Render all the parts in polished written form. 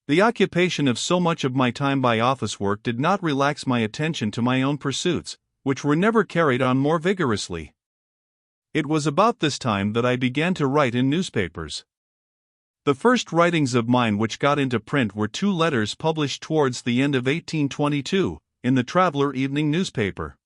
The occupation of so much of my time by office work did not relax my attention to my own pursuits, which were never carried on more vigorously. It was about this time that I began to write in newspapers. The first writings of mine which got into print were 2 letters published towards the end of 1822, in the Traveller evening newspaper.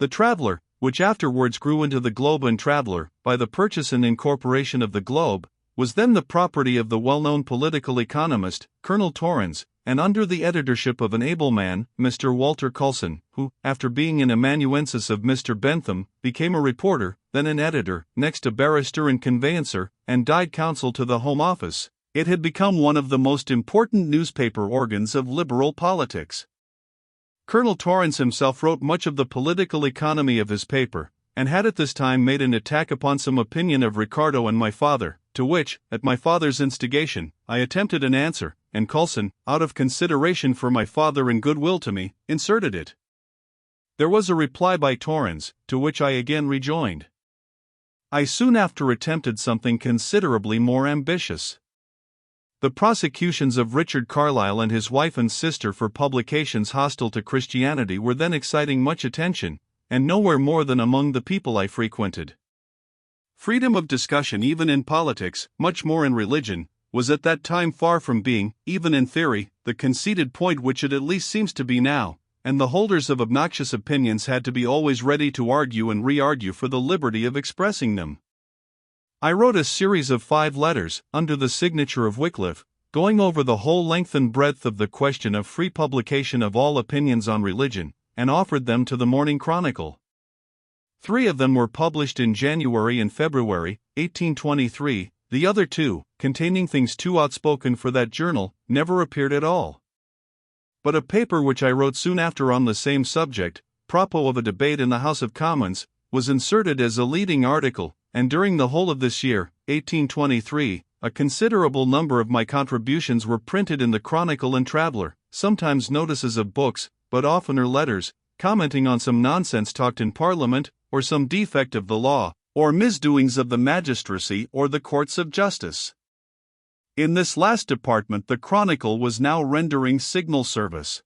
The Traveller, which afterwards grew into the Globe and Traveller, by the purchase and incorporation of the Globe, was then the property of the well-known political economist, Colonel Torrens, and under the editorship of an able man, Mr. Walter Coulson, who, after being an amanuensis of Mr. Bentham, became a reporter, then an editor, next a barrister and conveyancer, and died counsel to the Home Office. It had become one of the most important newspaper organs of liberal politics. Colonel Torrens himself wrote much of the political economy of his paper, and had at this time made an attack upon some opinion of Ricardo and my father, to which, at my father's instigation, I attempted an answer, and Coulson, out of consideration for my father and goodwill to me, inserted it. There was a reply by Torrens, to which I again rejoined. I soon after attempted something considerably more ambitious. The prosecutions of Richard Carlile and his wife and sister for publications hostile to Christianity were then exciting much attention, and nowhere more than among the people I frequented. Freedom of discussion even in politics, much more in religion, was at that time far from being, even in theory, the conceded point which it at least seems to be now, and the holders of obnoxious opinions had to be always ready to argue and re-argue for the liberty of expressing them. I wrote a series of 5 letters, under the signature of Wycliffe, going over the whole length and breadth of the question of free publication of all opinions on religion, and offered them to the Morning Chronicle. 3 of them were published in January and February, 1823, the other 2, containing things too outspoken for that journal, never appeared at all. But a paper which I wrote soon after on the same subject, propos of a debate in the House of Commons, was inserted as a leading article, and during the whole of this year, 1823, a considerable number of my contributions were printed in the Chronicle and Traveller, sometimes notices of books, but oftener letters, commenting on some nonsense talked in Parliament, or some defect of the law, or misdoings of the magistracy or the courts of justice. In this last department the Chronicle was now rendering signal service.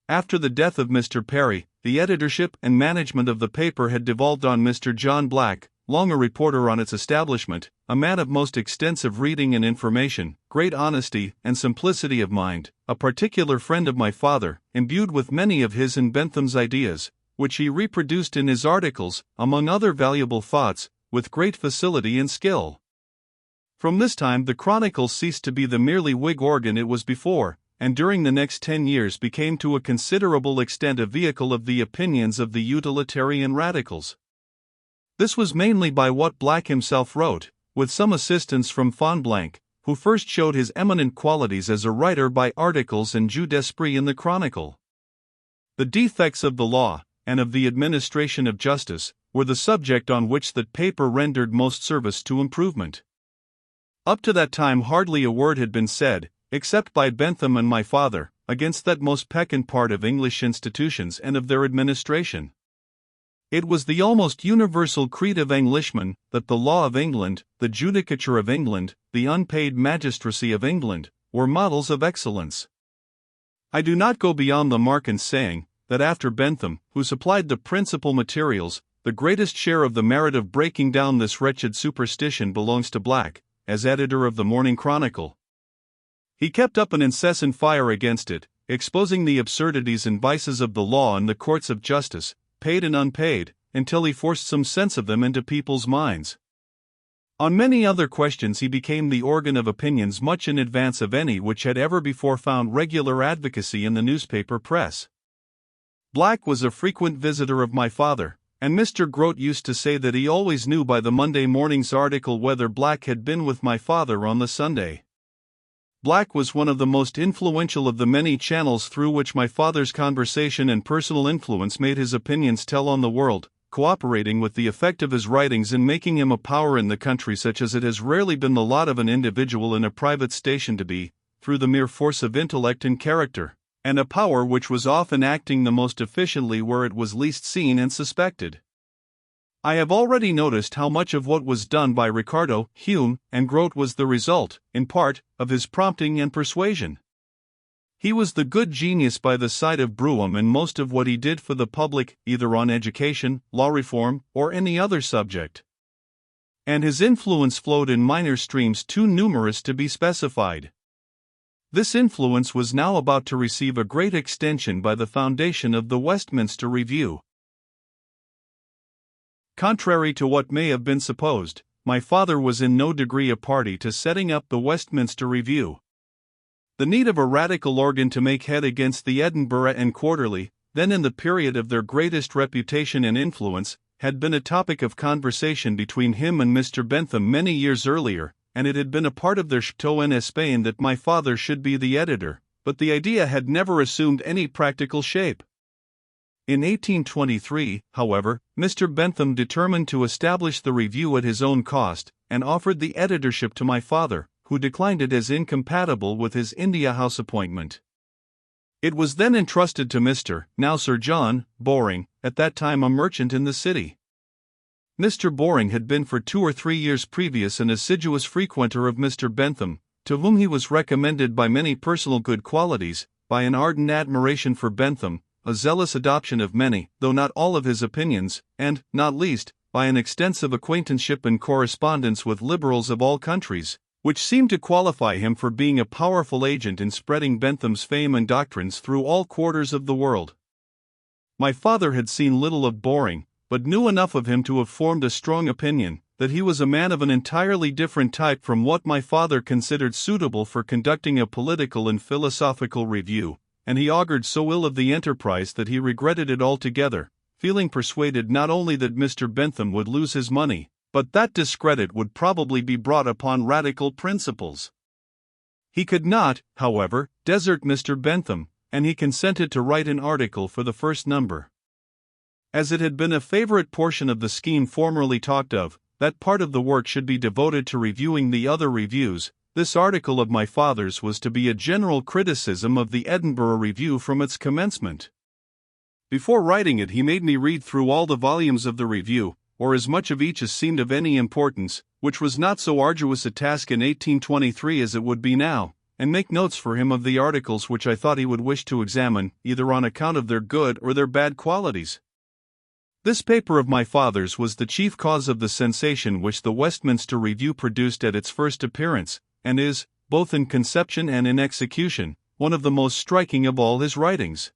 After the death of Mr. Perry, the editorship and management of the paper had devolved on Mr. John Black, long a reporter on its establishment, a man of most extensive reading and information, great honesty and simplicity of mind, a particular friend of my father, imbued with many of his and Bentham's ideas, which he reproduced in his articles, among other valuable thoughts, with great facility and skill. From this time the Chronicle ceased to be the merely Whig organ it was before, and during the next 10 years became to a considerable extent a vehicle of the opinions of the utilitarian radicals. This was mainly by what Black himself wrote, with some assistance from Fonblanque, who first showed his eminent qualities as a writer by articles and jus d'esprit in the Chronicle. The defects of the law, and of the administration of justice, were the subject on which that paper rendered most service to improvement. Up to that time hardly a word had been said, except by Bentham and my father, against that most peccant part of English institutions and of their administration. It was the almost universal creed of Englishmen, that the law of England, the judicature of England, the unpaid magistracy of England, were models of excellence. I do not go beyond the mark in saying, that after Bentham, who supplied the principal materials, the greatest share of the merit of breaking down this wretched superstition belongs to Black, as editor of the Morning Chronicle. He kept up an incessant fire against it, exposing the absurdities and vices of the law and the courts of justice, paid and unpaid, until he forced some sense of them into people's minds. On many other questions he became the organ of opinions much in advance of any which had ever before found regular advocacy in the newspaper press. Black was a frequent visitor of my father, and Mr. Grote used to say that he always knew by the Monday morning's article whether Black had been with my father on the Sunday. Black was one of the most influential of the many channels through which my father's conversation and personal influence made his opinions tell on the world, cooperating with the effect of his writings in making him a power in the country such as it has rarely been the lot of an individual in a private station to be, through the mere force of intellect and character, and a power which was often acting the most efficiently where it was least seen and suspected. I have already noticed how much of what was done by Ricardo, Hume, and Grote was the result, in part, of his prompting and persuasion. He was the good genius by the side of Brougham, and most of what he did for the public, either on education, law reform, or any other subject. And his influence flowed in minor streams too numerous to be specified. This influence was now about to receive a great extension by the foundation of the Westminster Review. Contrary to what may have been supposed, my father was in no degree a party to setting up the Westminster Review. The need of a radical organ to make head against the Edinburgh and Quarterly, then in the period of their greatest reputation and influence, had been a topic of conversation between him and Mr. Bentham many years earlier, and it had been a part of their Château en Espagne that my father should be the editor, but the idea had never assumed any practical shape. In 1823, however, Mr. Bentham determined to establish the review at his own cost, and offered the editorship to my father, who declined it as incompatible with his India House appointment. It was then entrusted to Mr. now Sir John Boring, at that time a merchant in the city. Mr. Boring had been for 2 or 3 years previous an assiduous frequenter of Mr. Bentham, to whom he was recommended by many personal good qualities, by an ardent admiration for Bentham, a zealous adoption of many, though not all of his opinions, and, not least, by an extensive acquaintanceship and correspondence with liberals of all countries, which seemed to qualify him for being a powerful agent in spreading Bentham's fame and doctrines through all quarters of the world. My father had seen little of Boring, but knew enough of him to have formed a strong opinion that he was a man of an entirely different type from what my father considered suitable for conducting a political and philosophical review, and he augured so ill of the enterprise that he regretted it altogether, feeling persuaded not only that Mr. Bentham would lose his money, but that discredit would probably be brought upon radical principles. He could not, however, desert Mr. Bentham, and he consented to write an article for the first number. As it had been a favorite portion of the scheme formerly talked of, that part of the work should be devoted to reviewing the other reviews, this article of my father's was to be a general criticism of the Edinburgh Review from its commencement. Before writing it, he made me read through all the volumes of the review, or as much of each as seemed of any importance, which was not so arduous a task in 1823 as it would be now, and make notes for him of the articles which I thought he would wish to examine, either on account of their good or their bad qualities. This paper of my father's was the chief cause of the sensation which the Westminster Review produced at its first appearance, and is, both in conception and in execution, one of the most striking of all his writings.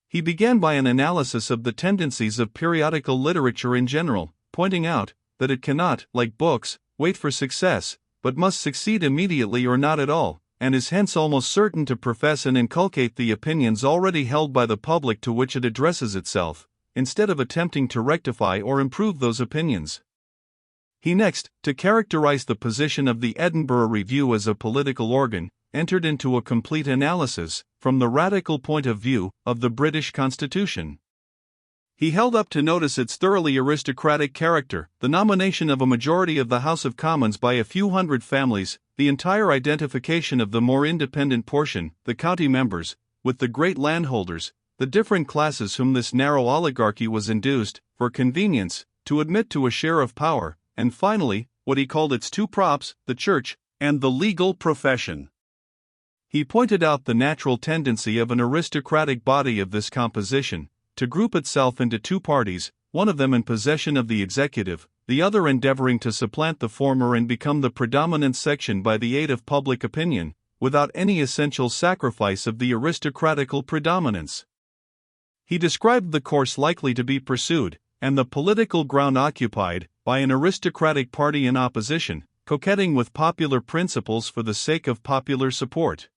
He began by an analysis of the tendencies of periodical literature in general, pointing out that it cannot, like books, wait for success, but must succeed immediately or not at all, and is hence almost certain to profess and inculcate the opinions already held by the public to which it addresses itself, instead of attempting to rectify or improve those opinions. He next, to characterize the position of the Edinburgh Review as a political organ, entered into a complete analysis, from the radical point of view, of the British Constitution. He held up to notice its thoroughly aristocratic character, the nomination of a majority of the House of Commons by a few hundred families, the entire identification of the more independent portion, the county members, with the great landholders, the different classes whom this narrow oligarchy was induced, for convenience, to admit to a share of power, and finally, what he called its two props, the Church, and the legal profession. He pointed out the natural tendency of an aristocratic body of this composition, to group itself into two parties, one of them in possession of the executive, the other endeavoring to supplant the former and become the predominant section by the aid of public opinion, without any essential sacrifice of the aristocratical predominance. He described the course likely to be pursued, and the political ground occupied, by an aristocratic party in opposition, coquetting with popular principles for the sake of popular support.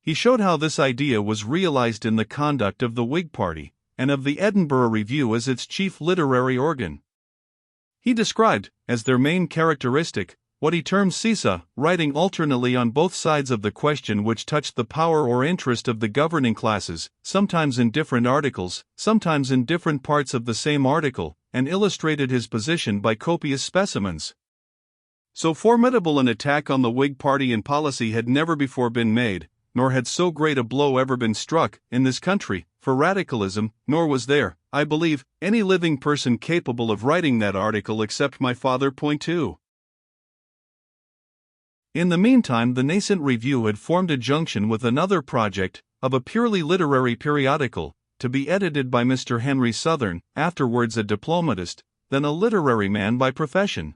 He showed how this idea was realized in the conduct of the Whig party, and of the Edinburgh Review as its chief literary organ. He described, as their main characteristic, what he termed seesaw writing alternately on both sides of the question which touched the power or interest of the governing classes, sometimes in different articles, sometimes in different parts of the same article, and illustrated his position by copious specimens. So formidable an attack on the Whig party and policy had never before been made. nor had so great a blow ever been struck, in this country, for radicalism, nor was there, I believe, any living person capable of writing that article except my father. Point 2. In the meantime, the nascent review had formed a junction with another project, of a purely literary periodical, to be edited by Mr. Henry Southern, afterwards a diplomatist, then a literary man by profession.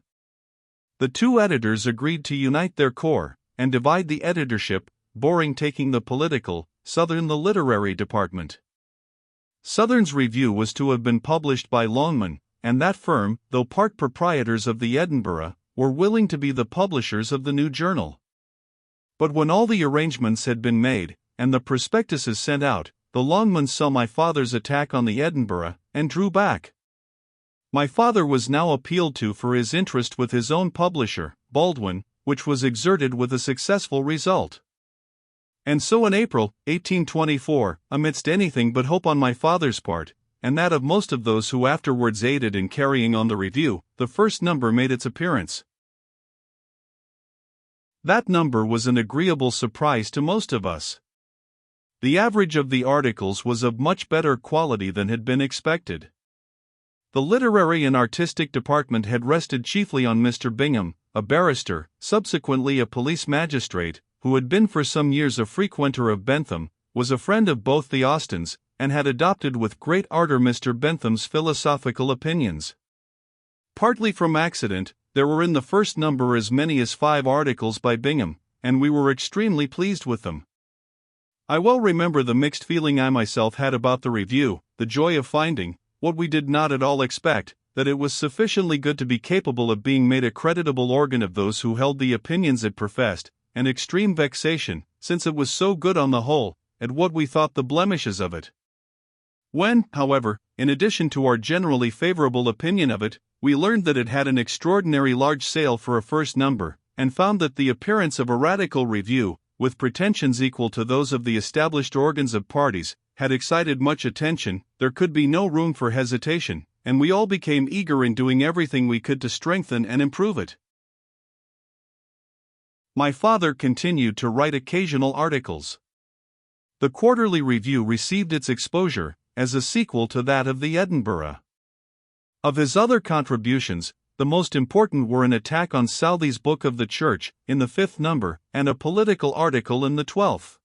The two editors agreed to unite their corps, and divide the editorship, Boring taking the political, Southern the literary department. Southern's review was to have been published by Longman, and that firm, though part proprietors of the Edinburgh, were willing to be the publishers of the new journal. But when all the arrangements had been made, and the prospectuses sent out, the Longmans saw my father's attack on the Edinburgh, and drew back. My father was now appealed to for his interest with his own publisher, Baldwin, which was exerted with a successful result. And so in April, 1824, amidst anything but hope on my father's part, and that of most of those who afterwards aided in carrying on the review, the first number made its appearance. That number was an agreeable surprise to most of us. The average of the articles was of much better quality than had been expected. The literary and artistic department had rested chiefly on Mr. Bingham, a barrister, subsequently a police magistrate, who had been for some years a frequenter of Bentham, was a friend of both the Austins, and had adopted with great ardor Mr. Bentham's philosophical opinions. Partly from accident, there were in the first number as many as 5 articles by Bingham, and we were extremely pleased with them. I well remember the mixed feeling I myself had about the review, the joy of finding, what we did not at all expect, that it was sufficiently good to be capable of being made a creditable organ of those who held the opinions it professed, and extreme vexation, since it was so good on the whole, at what we thought the blemishes of it. When, however, in addition to our generally favorable opinion of it, we learned that it had an extraordinary large sale for a first number, and found that the appearance of a radical review, with pretensions equal to those of the established organs of parties, had excited much attention, there could be no room for hesitation, and we all became eager in doing everything we could to strengthen and improve it. My father continued to write occasional articles. The Quarterly Review received its exposure, as a sequel to that of the Edinburgh. Of his other contributions, the most important were an attack on Southey's Book of the Church, in the 5th number, and a political article in the 12th.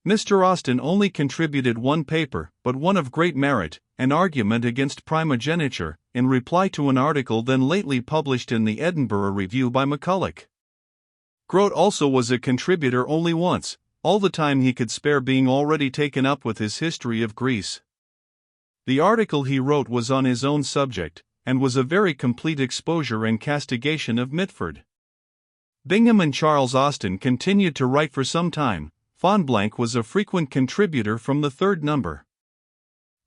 Mr. Austin only contributed one paper, but one of great merit, an argument against primogeniture, in reply to an article then lately published in the Edinburgh Review by McCulloch. Grote also was a contributor only once, all the time he could spare being already taken up with his History of Greece. The article he wrote was on his own subject, and was a very complete exposure and castigation of Mitford. Bingham and Charles Austin continued to write for some time. Fonblanque was a frequent contributor from the 3rd number.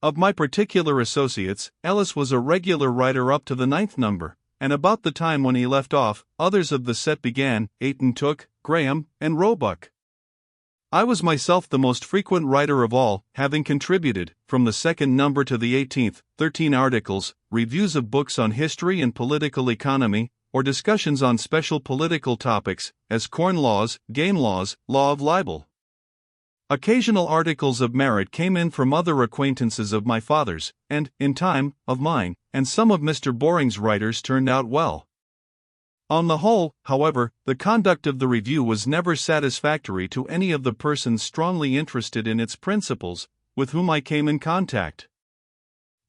Of my particular associates, Ellis was a regular writer up to the 9th number, and about the time when he left off, others of the set began, Ayton Tooke, Graham, and Roebuck. I was myself the most frequent writer of all, having contributed, from the 2nd number to the 18th, 13 articles, reviews of books on history and political economy, or discussions on special political topics, as corn laws, game laws, law of libel. Occasional articles of merit came in from other acquaintances of my father's, and, in time, of mine, and some of Mr. Boring's writers turned out well. On the whole, however, the conduct of the review was never satisfactory to any of the persons strongly interested in its principles, with whom I came in contact.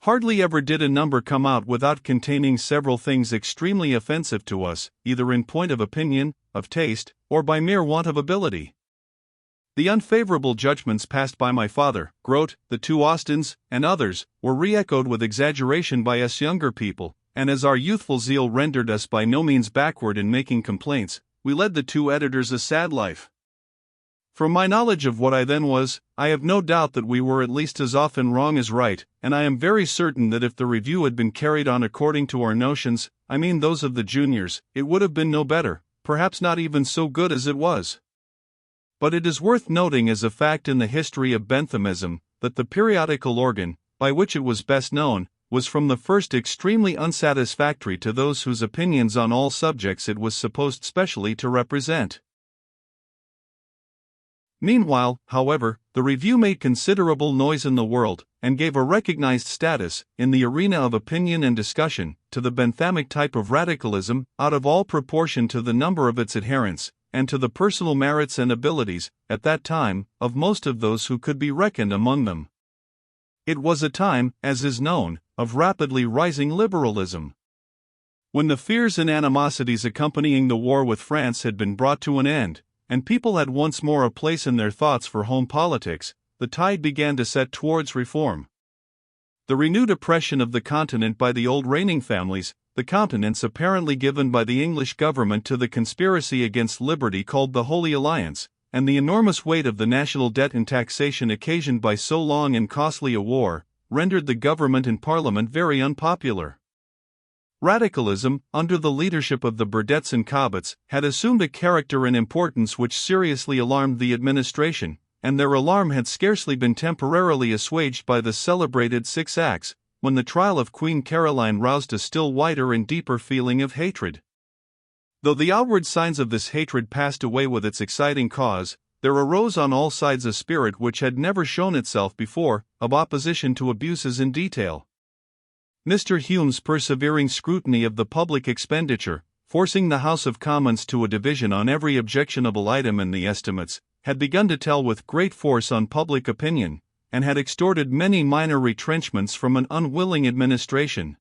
Hardly ever did a number come out without containing several things extremely offensive to us, either in point of opinion, of taste, or by mere want of ability. The unfavorable judgments passed by my father, Grote, the 2 Austins, and others, were re-echoed with exaggeration by us younger people, and as our youthful zeal rendered us by no means backward in making complaints, we led the 2 editors a sad life. From my knowledge of what I then was, I have no doubt that we were at least as often wrong as right, and I am very certain that if the review had been carried on according to our notions, I mean those of the juniors, it would have been no better, perhaps not even so good as it was. But it is worth noting as a fact in the history of Benthamism, that the periodical organ, by which it was best known, was from the first extremely unsatisfactory to those whose opinions on all subjects it was supposed specially to represent. Meanwhile, however, the review made considerable noise in the world, and gave a recognized status, in the arena of opinion and discussion, to the Benthamic type of radicalism, out of all proportion to the number of its adherents, and to the personal merits and abilities, at that time, of most of those who could be reckoned among them. It was a time, as is known, of rapidly rising liberalism. When the fears and animosities accompanying the war with France had been brought to an end, and people had once more a place in their thoughts for home politics, the tide began to set towards reform. The renewed oppression of the continent by the old reigning families, the countenance apparently given by the English government to the conspiracy against liberty called the Holy Alliance, and the enormous weight of the national debt and taxation occasioned by so long and costly a war, rendered the government and parliament very unpopular. Radicalism, under the leadership of the Burdetts and Cobbetts, had assumed a character and importance which seriously alarmed the administration, and their alarm had scarcely been temporarily assuaged by the celebrated 6 Acts, when the trial of Queen Caroline roused a still wider and deeper feeling of hatred. Though the outward signs of this hatred passed away with its exciting cause, there arose on all sides a spirit which had never shown itself before, of opposition to abuses in detail. Mr. Hume's persevering scrutiny of the public expenditure, forcing the House of Commons to a division on every objectionable item in the estimates, had begun to tell with great force on public opinion, and had extorted many minor retrenchments from an unwilling administration.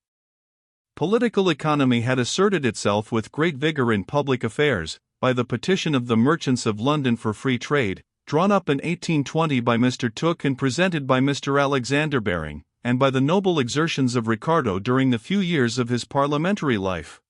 Political economy had asserted itself with great vigor in public affairs, by the petition of the merchants of London for free trade, drawn up in 1820 by Mr. Tooke and presented by Mr. Alexander Baring, and by the noble exertions of Ricardo during the few years of his parliamentary life.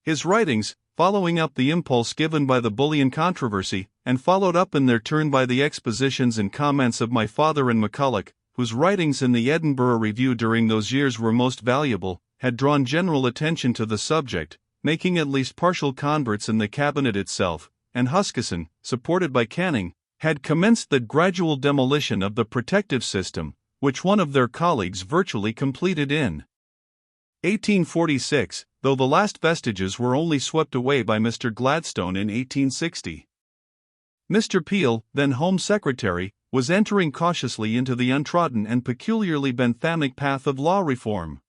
His writings, following up the impulse given by the bullion controversy, and followed up in their turn by the expositions and comments of my father and McCulloch, whose writings in the Edinburgh Review during those years were most valuable, had drawn general attention to the subject, making at least partial converts in the cabinet itself, and Huskisson, supported by Canning, had commenced the gradual demolition of the protective system, which one of their colleagues virtually completed in 1846, though the last vestiges were only swept away by Mr. Gladstone in 1860. Mr. Peel, then Home Secretary, was entering cautiously into the untrodden and peculiarly Benthamic path of law reform.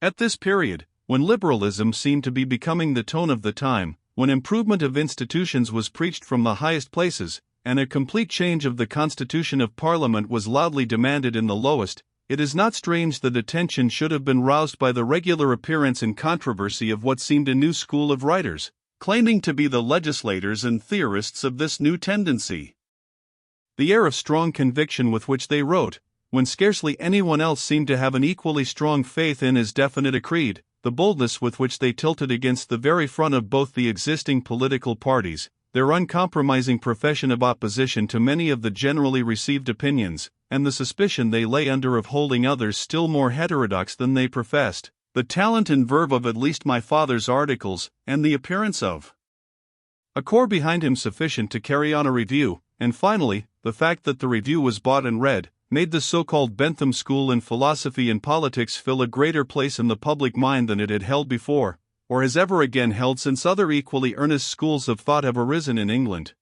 At this period, when liberalism seemed to be becoming the tone of the time, when improvement of institutions was preached from the highest places, and a complete change of the constitution of Parliament was loudly demanded in the lowest, it is not strange that attention should have been roused by the regular appearance and controversy of what seemed a new school of writers, claiming to be the legislators and theorists of this new tendency. The air of strong conviction with which they wrote, when scarcely anyone else seemed to have an equally strong faith in as definite a creed, the boldness with which they tilted against the very front of both the existing political parties, their uncompromising profession of opposition to many of the generally received opinions, and the suspicion they lay under of holding others still more heterodox than they professed, the talent and verve of at least my father's articles, and the appearance of a corps behind him sufficient to carry on a review, and finally, the fact that the review was bought and read, made the so-called Bentham School in philosophy and politics fill a greater place in the public mind than it had held before, or has ever again held since other equally earnest schools of thought have arisen in England.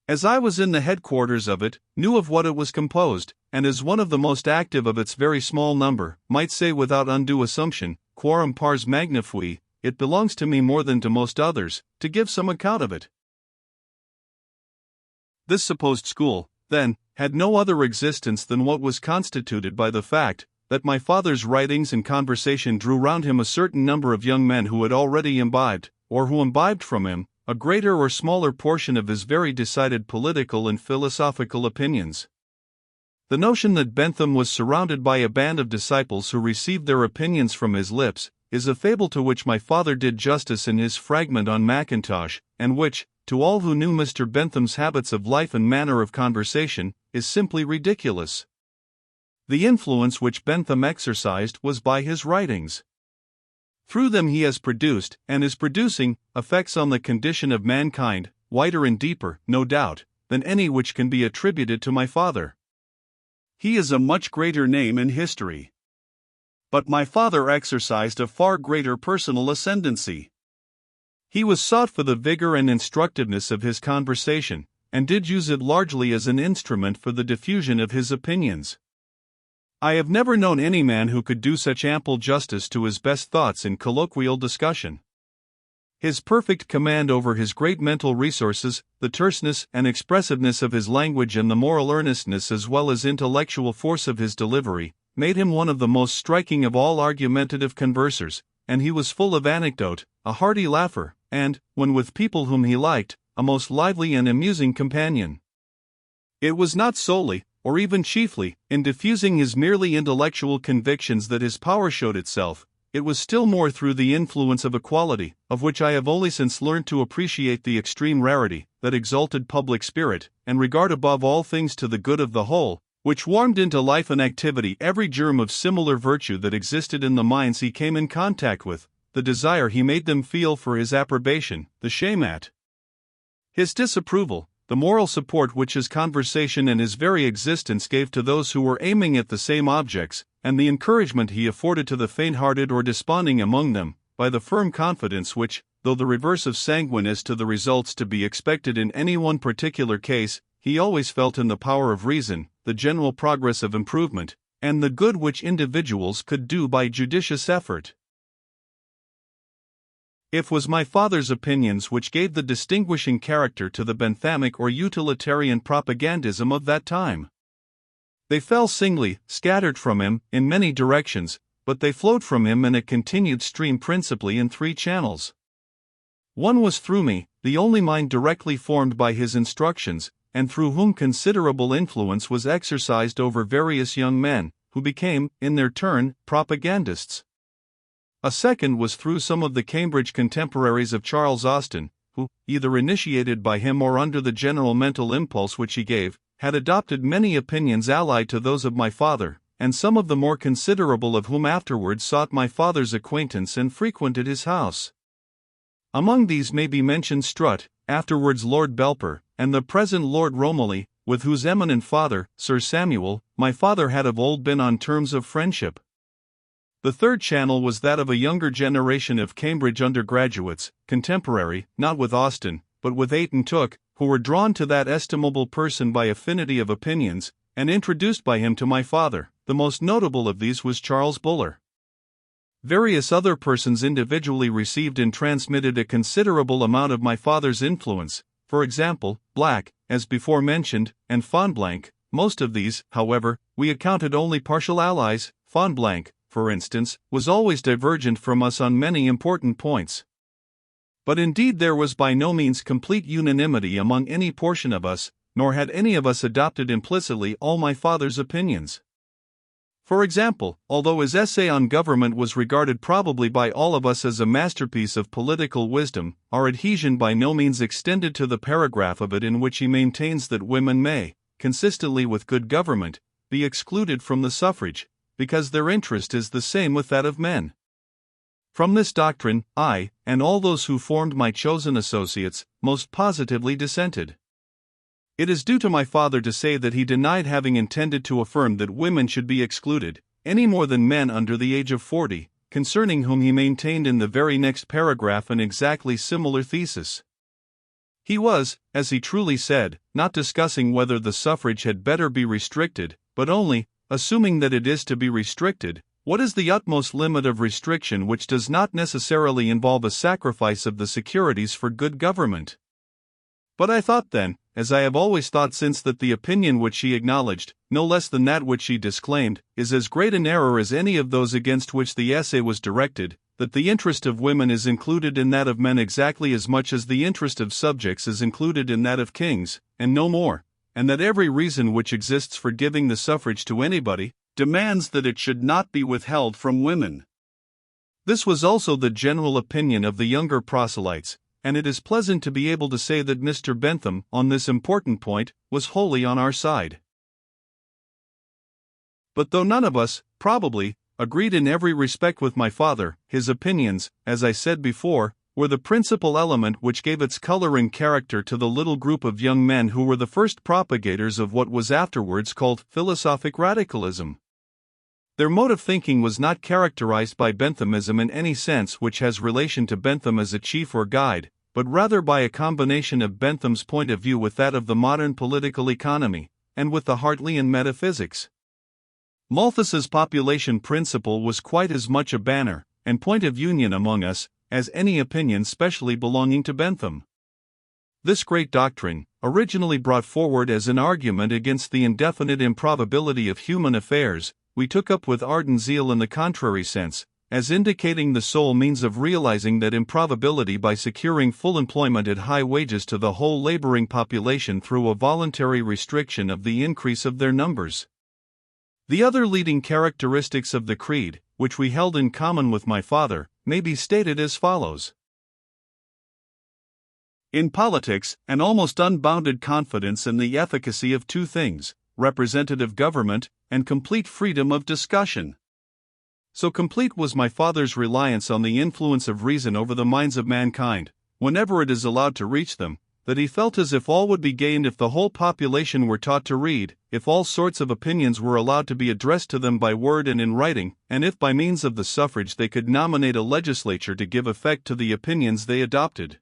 As I was in the headquarters of it, knew of what it was composed, and as one of the most active of its very small number, might say without undue assumption, quorum pars magna fui, it belongs to me more than to most others, to give some account of it. This supposed school, then, had no other existence than what was constituted by the fact that my father's writings and conversation drew round him a certain number of young men who had already imbibed, or who imbibed from him, a greater or smaller portion of his very decided political and philosophical opinions. The notion that Bentham was surrounded by a band of disciples who received their opinions from his lips, is a fable to which my father did justice in his fragment on Mackintosh, and which, to all who knew Mr. Bentham's habits of life and manner of conversation, is simply ridiculous. The influence which Bentham exercised was by his writings. Through them he has produced, and is producing, effects on the condition of mankind, wider and deeper, no doubt, than any which can be attributed to my father. He is a much greater name in history. But my father exercised a far greater personal ascendancy. He was sought for the vigor and instructiveness of his conversation, and did use it largely as an instrument for the diffusion of his opinions. I have never known any man who could do such ample justice to his best thoughts in colloquial discussion. His perfect command over his great mental resources, the terseness and expressiveness of his language, and the moral earnestness as well as intellectual force of his delivery, made him one of the most striking of all argumentative conversers, and he was full of anecdote, a hearty laugher, and, when with people whom he liked, a most lively and amusing companion. It was not solely, or even chiefly, in diffusing his merely intellectual convictions that his power showed itself. It was still more through the influence of a quality, of which I have only since learned to appreciate the extreme rarity, that exalted public spirit, and regard above all things to the good of the whole, which warmed into life and activity every germ of similar virtue that existed in the minds he came in contact with, the desire he made them feel for his approbation, the shame at his disapproval, the moral support which his conversation and his very existence gave to those who were aiming at the same objects, and the encouragement he afforded to the faint-hearted or desponding among them, by the firm confidence which, though the reverse of sanguine as to the results to be expected in any one particular case, he always felt in the power of reason, the general progress of improvement, and the good which individuals could do by judicious effort. It was my father's opinions which gave the distinguishing character to the benthamic or utilitarian propagandism of that time. They fell singly, scattered from him, in many directions, but they flowed from him in a continued stream principally in three channels. One was through me, the only mind directly formed by his instructions, and through whom considerable influence was exercised over various young men, who became, in their turn, propagandists. A second was through some of the Cambridge contemporaries of Charles Austin, who, either initiated by him or under the general mental impulse which he gave, had adopted many opinions allied to those of my father, and some of the more considerable of whom afterwards sought my father's acquaintance and frequented his house. Among these may be mentioned Strutt, afterwards Lord Belper, and the present Lord Romilly, with whose eminent father, Sir Samuel, my father had of old been on terms of friendship. The third channel was that of a younger generation of Cambridge undergraduates, contemporary, not with Austin, but with Ayton Tooke, who were drawn to that estimable person by affinity of opinions, and introduced by him to my father. The most notable of these was Charles Buller. Various other persons individually received and transmitted a considerable amount of my father's influence, for example, Black, as before mentioned, and Fonblanque. Most of these, however, we accounted only partial allies. Fonblanque, for instance, was always divergent from us on many important points. But indeed there was by no means complete unanimity among any portion of us, nor had any of us adopted implicitly all my father's opinions. For example, although his essay on government was regarded probably by all of us as a masterpiece of political wisdom, our adhesion by no means extended to the paragraph of it in which he maintains that women may, consistently with good government, be excluded from the suffrage, because their interest is the same with that of men. From this doctrine, I, and all those who formed my chosen associates, most positively dissented. It is due to my father to say that he denied having intended to affirm that women should be excluded, any more than men under the age of 40, concerning whom he maintained in the very next paragraph an exactly similar thesis. He was, as he truly said, not discussing whether the suffrage had better be restricted, but only, assuming that it is to be restricted, what is the utmost limit of restriction which does not necessarily involve a sacrifice of the securities for good government? But I thought then, as I have always thought since, that the opinion which he acknowledged, no less than that which he disclaimed, is as great an error as any of those against which the essay was directed, that the interest of women is included in that of men exactly as much as the interest of subjects is included in that of kings, and no more, and that every reason which exists for giving the suffrage to anybody, demands that it should not be withheld from women. This was also the general opinion of the younger proselytes, and it is pleasant to be able to say that Mr. Bentham, on this important point, was wholly on our side. But though none of us, probably, agreed in every respect with my father, his opinions, as I said before, were the principal element which gave its color and character to the little group of young men who were the first propagators of what was afterwards called philosophic radicalism. Their mode of thinking was not characterized by Benthamism in any sense which has relation to Bentham as a chief or guide, but rather by a combination of Bentham's point of view with that of the modern political economy, and with the Hartleian metaphysics. Malthus's population principle was quite as much a banner and point of union among us as any opinion specially belonging to Bentham. This great doctrine, originally brought forward as an argument against the indefinite improbability of human affairs, we took up with ardent zeal in the contrary sense, as indicating the sole means of realizing that improbability by securing full employment at high wages to the whole laboring population through a voluntary restriction of the increase of their numbers. The other leading characteristics of the creed, which we held in common with my father, may be stated as follows. In politics, an almost unbounded confidence in the efficacy of two things, representative government and complete freedom of discussion. So complete was my father's reliance on the influence of reason over the minds of mankind, whenever it is allowed to reach them, that he felt as if all would be gained if the whole population were taught to read, if all sorts of opinions were allowed to be addressed to them by word and in writing, and if by means of the suffrage they could nominate a legislature to give effect to the opinions they adopted.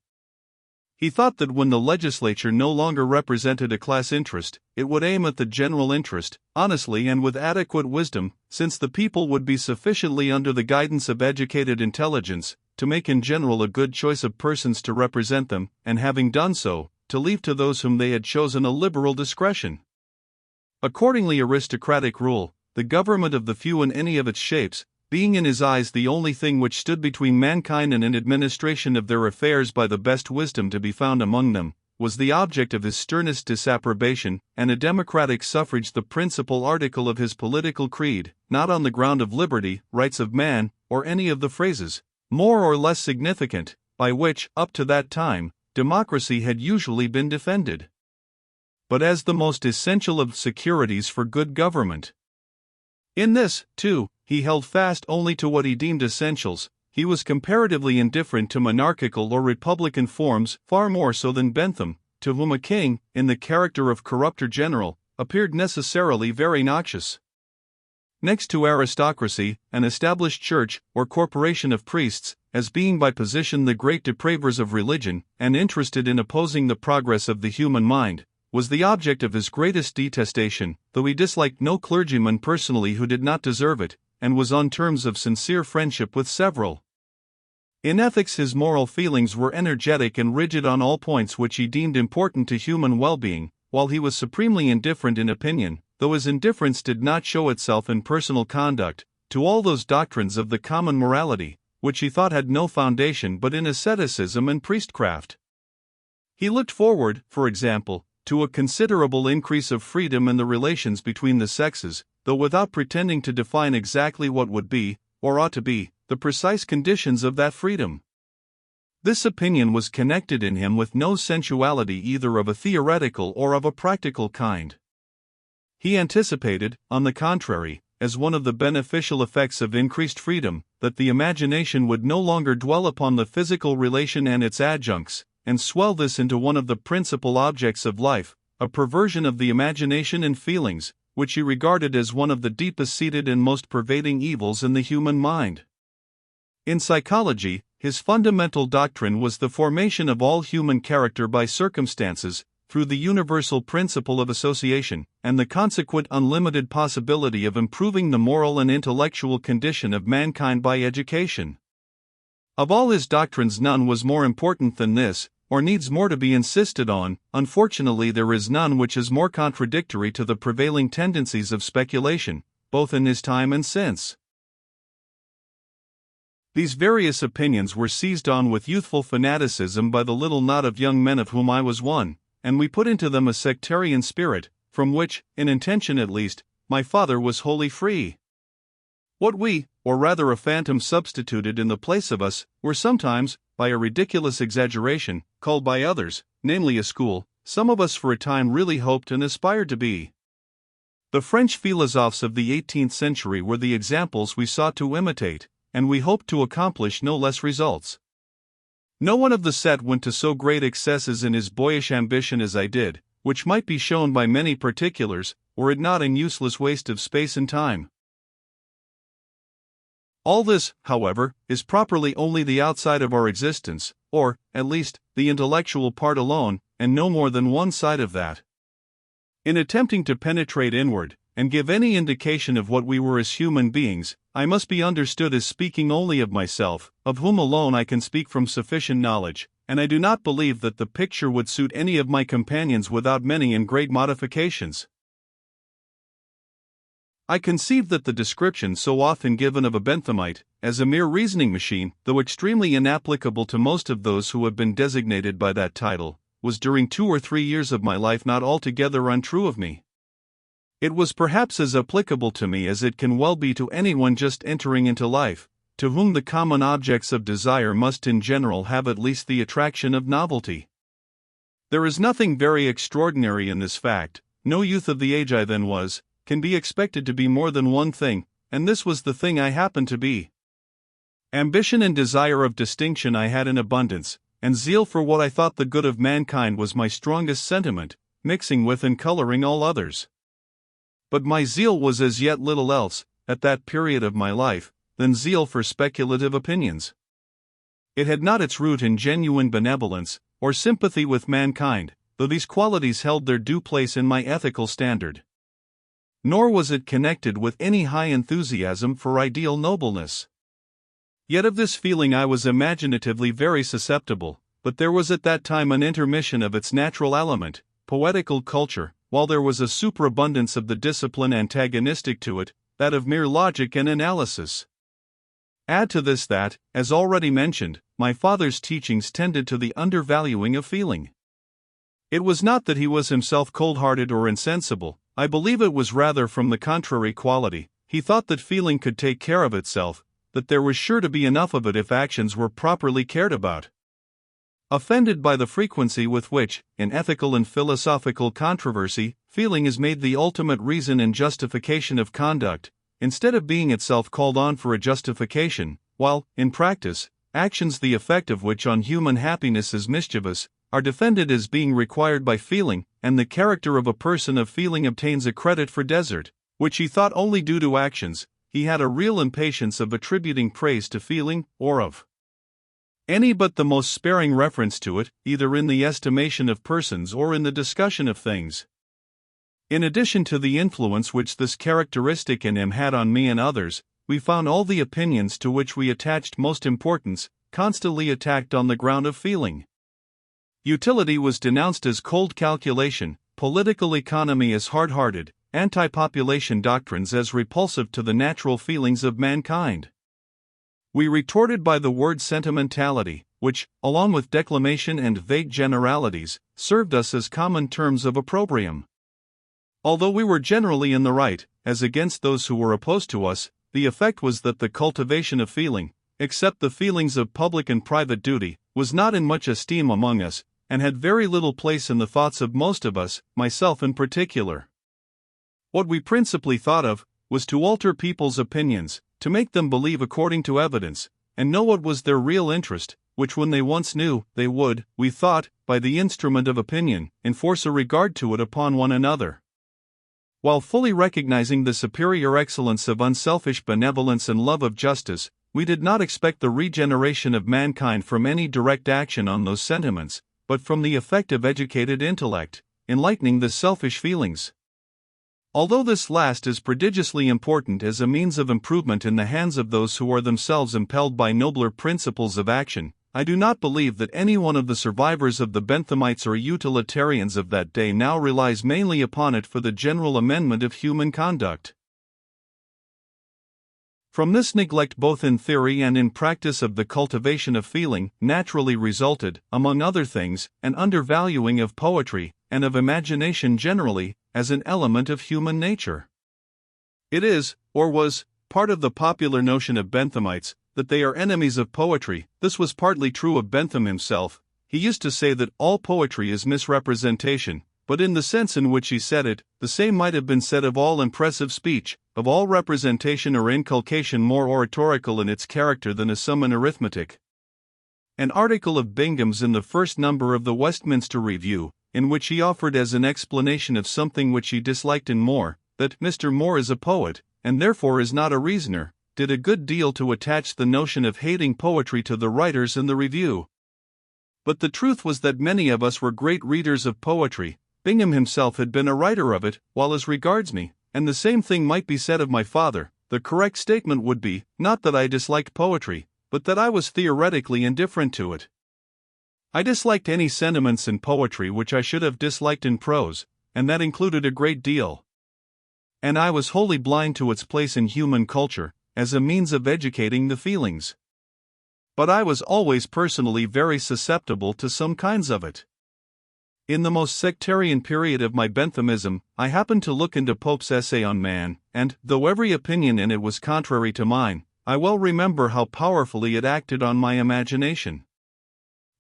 He thought that when the legislature no longer represented a class interest, it would aim at the general interest, honestly and with adequate wisdom, since the people would be sufficiently under the guidance of educated intelligence, to make in general a good choice of persons to represent them, and having done so, to leave to those whom they had chosen a liberal discretion. Accordingly, aristocratic rule, the government of the few in any of its shapes, being in his eyes the only thing which stood between mankind and an administration of their affairs by the best wisdom to be found among them, was the object of his sternest disapprobation, and a democratic suffrage the principal article of his political creed, not on the ground of liberty, rights of man, or any of the phrases, more or less significant, by which, up to that time, democracy had usually been defended, but as the most essential of securities for good government. In this, too, he held fast only to what he deemed essentials. He was comparatively indifferent to monarchical or republican forms, far more so than Bentham, to whom a king, in the character of corrupter general, appeared necessarily very noxious. Next to aristocracy, an established church, or corporation of priests, as being by position the great depravers of religion, and interested in opposing the progress of the human mind, was the object of his greatest detestation, though he disliked no clergyman personally who did not deserve it, and was on terms of sincere friendship with several. In ethics his moral feelings were energetic and rigid on all points which he deemed important to human well-being, while he was supremely indifferent in opinion, though his indifference did not show itself in personal conduct, to all those doctrines of the common morality, which he thought had no foundation but in asceticism and priestcraft. He looked forward, for example, to a considerable increase of freedom in the relations between the sexes, though without pretending to define exactly what would be, or ought to be, the precise conditions of that freedom. This opinion was connected in him with no sensuality either of a theoretical or of a practical kind. He anticipated, on the contrary, as one of the beneficial effects of increased freedom, that the imagination would no longer dwell upon the physical relation and its adjuncts, and swell this into one of the principal objects of life, a perversion of the imagination and feelings, which he regarded as one of the deepest-seated and most pervading evils in the human mind. In psychology, his fundamental doctrine was the formation of all human character by circumstances, through the universal principle of association, and the consequent unlimited possibility of improving the moral and intellectual condition of mankind by education. Of all his doctrines none was more important than this, or needs more to be insisted on. Unfortunately, there is none which is more contradictory to the prevailing tendencies of speculation, both in his time and since. These various opinions were seized on with youthful fanaticism by the little knot of young men of whom I was one, and we put into them a sectarian spirit, from which, in intention at least, my father was wholly free. What we, or rather a phantom substituted in the place of us, were sometimes, by a ridiculous exaggeration, called by others, namely a school, some of us for a time really hoped and aspired to be. The French philosophes of the 18th century were the examples we sought to imitate, and we hoped to accomplish no less results. No one of the set went to so great excesses in his boyish ambition as I did, which might be shown by many particulars, were it not an useless waste of space and time. All this, however, is properly only the outside of our existence, or, at least, the intellectual part alone, and no more than one side of that. In attempting to penetrate inward, and give any indication of what we were as human beings, I must be understood as speaking only of myself, of whom alone I can speak from sufficient knowledge, and I do not believe that the picture would suit any of my companions without many and great modifications. I conceive that the description so often given of a Benthamite, as a mere reasoning machine, though extremely inapplicable to most of those who have been designated by that title, was during 2 or 3 years of my life not altogether untrue of me. It was perhaps as applicable to me as it can well be to anyone just entering into life, to whom the common objects of desire must in general have at least the attraction of novelty. There is nothing very extraordinary in this fact. No youth of the age I then was can be expected to be more than one thing, and this was the thing I happened to be. Ambition and desire of distinction I had in abundance, and zeal for what I thought the good of mankind was my strongest sentiment, mixing with and coloring all others. But my zeal was as yet little else, at that period of my life, than zeal for speculative opinions. It had not its root in genuine benevolence, or sympathy with mankind, though these qualities held their due place in my ethical standard. Nor was it connected with any high enthusiasm for ideal nobleness. Yet of this feeling I was imaginatively very susceptible, but there was at that time an intermission of its natural element, poetical culture, while there was a superabundance of the discipline antagonistic to it, that of mere logic and analysis. Add to this that, as already mentioned, my father's teachings tended to the undervaluing of feeling. It was not that he was himself cold-hearted or insensible. I believe it was rather from the contrary quality. He thought that feeling could take care of itself, that there was sure to be enough of it if actions were properly cared about. Offended by the frequency with which, in ethical and philosophical controversy, feeling is made the ultimate reason and justification of conduct, instead of being itself called on for a justification, while, in practice, actions the effect of which on human happiness is mischievous, are defended as being required by feeling, and the character of a person of feeling obtains a credit for desert, which he thought only due to actions, he had a real impatience of attributing praise to feeling, or of any but the most sparing reference to it, either in the estimation of persons or in the discussion of things. In addition to the influence which this characteristic in him had on me and others, we found all the opinions to which we attached most importance, constantly attacked on the ground of feeling. Utility was denounced as cold calculation, political economy as hard-hearted, anti-population doctrines as repulsive to the natural feelings of mankind. We retorted by the word sentimentality, which, along with declamation and vague generalities, served us as common terms of opprobrium. Although we were generally in the right, as against those who were opposed to us, the effect was that the cultivation of feeling, except the feelings of public and private duty, was not in much esteem among us, and had very little place in the thoughts of most of us, myself in particular. What we principally thought of, was to alter people's opinions, to make them believe according to evidence, and know what was their real interest, which when they once knew, they would, we thought, by the instrument of opinion, enforce a regard to it upon one another. While fully recognizing the superior excellence of unselfish benevolence and love of justice, we did not expect the regeneration of mankind from any direct action on those sentiments, but from the effect of educated intellect, enlightening the selfish feelings. Although this last is prodigiously important as a means of improvement in the hands of those who are themselves impelled by nobler principles of action, I do not believe that any one of the survivors of the Benthamites or utilitarians of that day now relies mainly upon it for the general amendment of human conduct. From this neglect both in theory and in practice of the cultivation of feeling, naturally resulted, among other things, an undervaluing of poetry, and of imagination generally, as an element of human nature. It is, or was, part of the popular notion of Benthamites, that they are enemies of poetry. This was partly true of Bentham himself. He used to say that all poetry is misrepresentation, but in the sense in which he said it, the same might have been said of all impressive speech, of all representation or inculcation more oratorical in its character than a sum in arithmetic. An article of Bingham's in the first number of the Westminster Review, in which he offered as an explanation of something which he disliked in Moore, that Mr. Moore is a poet, and therefore is not a reasoner, did a good deal to attach the notion of hating poetry to the writers in the Review. But the truth was that many of us were great readers of poetry. Bingham himself had been a writer of it, while as regards me, and the same thing might be said of my father, the correct statement would be, not that I disliked poetry, but that I was theoretically indifferent to it. I disliked any sentiments in poetry which I should have disliked in prose, and that included a great deal. And I was wholly blind to its place in human culture, as a means of educating the feelings. But I was always personally very susceptible to some kinds of it. In the most sectarian period of my Benthamism, I happened to look into Pope's essay on man, and, though every opinion in it was contrary to mine, I well remember how powerfully it acted on my imagination.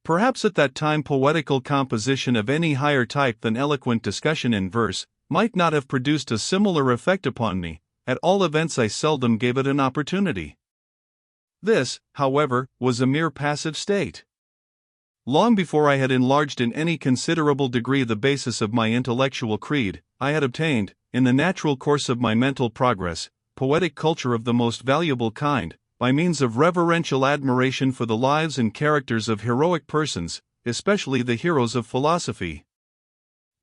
Perhaps at that time poetical composition of any higher type than eloquent discussion in verse might not have produced a similar effect upon me. At all events I seldom gave it an opportunity. This, however, was a mere passive state. Long before I had enlarged in any considerable degree the basis of my intellectual creed, I had obtained, in the natural course of my mental progress, poetic culture of the most valuable kind, by means of reverential admiration for the lives and characters of heroic persons, especially the heroes of philosophy.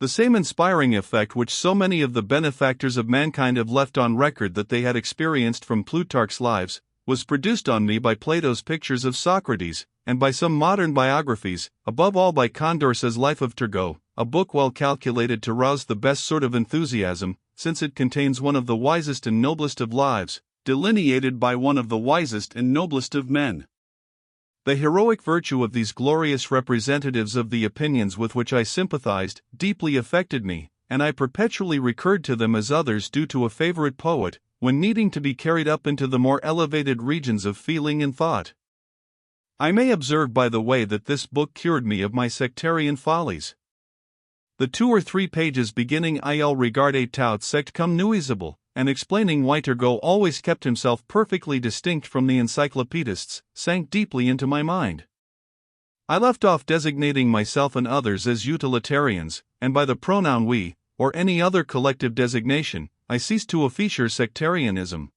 The same inspiring effect which so many of the benefactors of mankind have left on record that they had experienced from Plutarch's lives, was produced on me by Plato's pictures of Socrates, and by some modern biographies, above all by Condorcet's Life of Turgot, a book well calculated to rouse the best sort of enthusiasm, since it contains one of the wisest and noblest of lives, delineated by one of the wisest and noblest of men. The heroic virtue of these glorious representatives of the opinions with which I sympathized deeply affected me, and I perpetually recurred to them as others do to a favorite poet, when needing to be carried up into the more elevated regions of feeling and thought. I may observe by the way that this book cured me of my sectarian follies. The 2 or 3 pages beginning "Il regarde tout sect comme nuisible," and explaining why Turgot always kept himself perfectly distinct from the encyclopedists, sank deeply into my mind. I left off designating myself and others as utilitarians, and by the pronoun we, or any other collective designation, I ceased to feature sectarianism.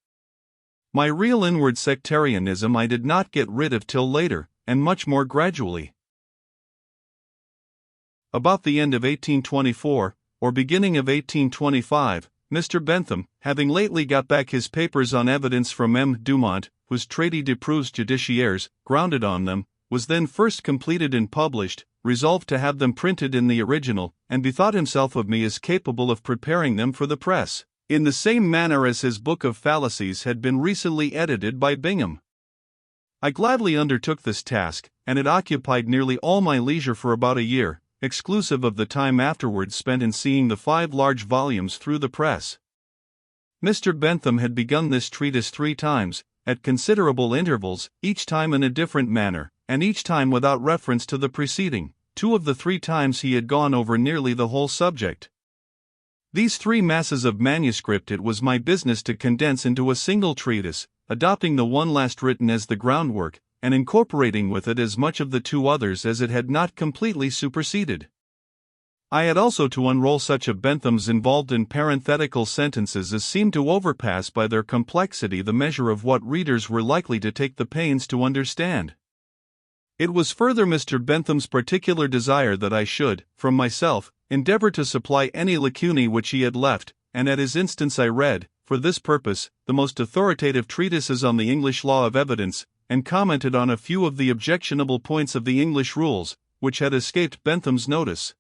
My real inward sectarianism I did not get rid of till later, and much more gradually. About the end of 1824, or beginning of 1825, Mr. Bentham, having lately got back his papers on evidence from M. Dumont, whose Traité de Preuves Judiciaires, grounded on them, was then first completed and published, resolved to have them printed in the original, and bethought himself of me as capable of preparing them for the press, in the same manner as his book of fallacies had been recently edited by Bingham. I gladly undertook this task, and it occupied nearly all my leisure for about a year, exclusive of the time afterwards spent in seeing the 5 large volumes through the press. Mr. Bentham had begun this treatise 3 times, at considerable intervals, each time in a different manner, and each time without reference to the preceding. 2 of the 3 times he had gone over nearly the whole subject. These 3 masses of manuscript it was my business to condense into a single treatise, adopting the one last written as the groundwork, and incorporating with it as much of the 2 others as it had not completely superseded. I had also to unroll such of Bentham's involved in parenthetical sentences as seemed to overpass by their complexity the measure of what readers were likely to take the pains to understand. It was further Mr. Bentham's particular desire that I should, from myself, endeavor to supply any lacunae which he had left, and at his instance I read, for this purpose, the most authoritative treatises on the English law of evidence, and commented on a few of the objectionable points of the English rules, which had escaped Bentham's notice.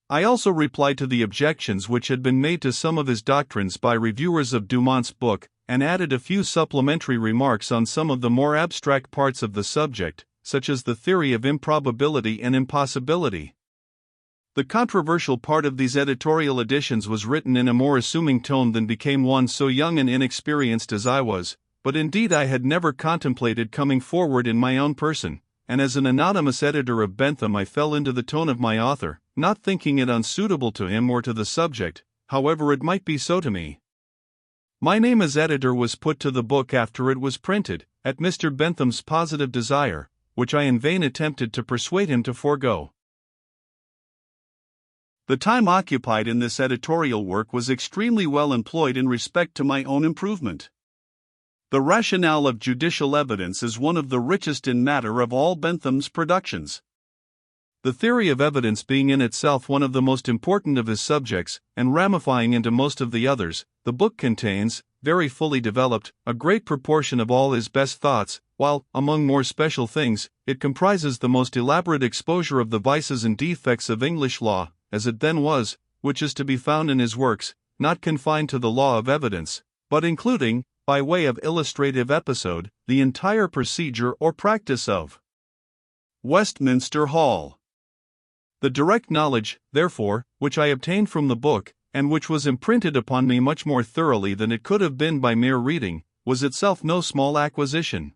I also replied to the objections which had been made to some of his doctrines by reviewers of Dumont's book, and added a few supplementary remarks on some of the more abstract parts of the subject, such as the theory of improbability and impossibility. The controversial part of these editorial editions was written in a more assuming tone than became one so young and inexperienced as I was, but indeed I had never contemplated coming forward in my own person, and as an anonymous editor of Bentham I fell into the tone of my author, not thinking it unsuitable to him or to the subject, however it might be so to me. My name as editor was put to the book after it was printed, at Mr. Bentham's positive desire, which I in vain attempted to persuade him to forego. The time occupied in this editorial work was extremely well employed in respect to my own improvement. The rationale of judicial evidence is one of the richest in matter of all Bentham's productions. The theory of evidence being in itself one of the most important of his subjects, and ramifying into most of the others, the book contains, very fully developed, a great proportion of all his best thoughts, while, among more special things, it comprises the most elaborate exposure of the vices and defects of English law, as it then was, which is to be found in his works, not confined to the law of evidence, but including, by way of illustrative episode, the entire procedure or practice of Westminster Hall. The direct knowledge, therefore, which I obtained from the book, and which was imprinted upon me much more thoroughly than it could have been by mere reading, was itself no small acquisition.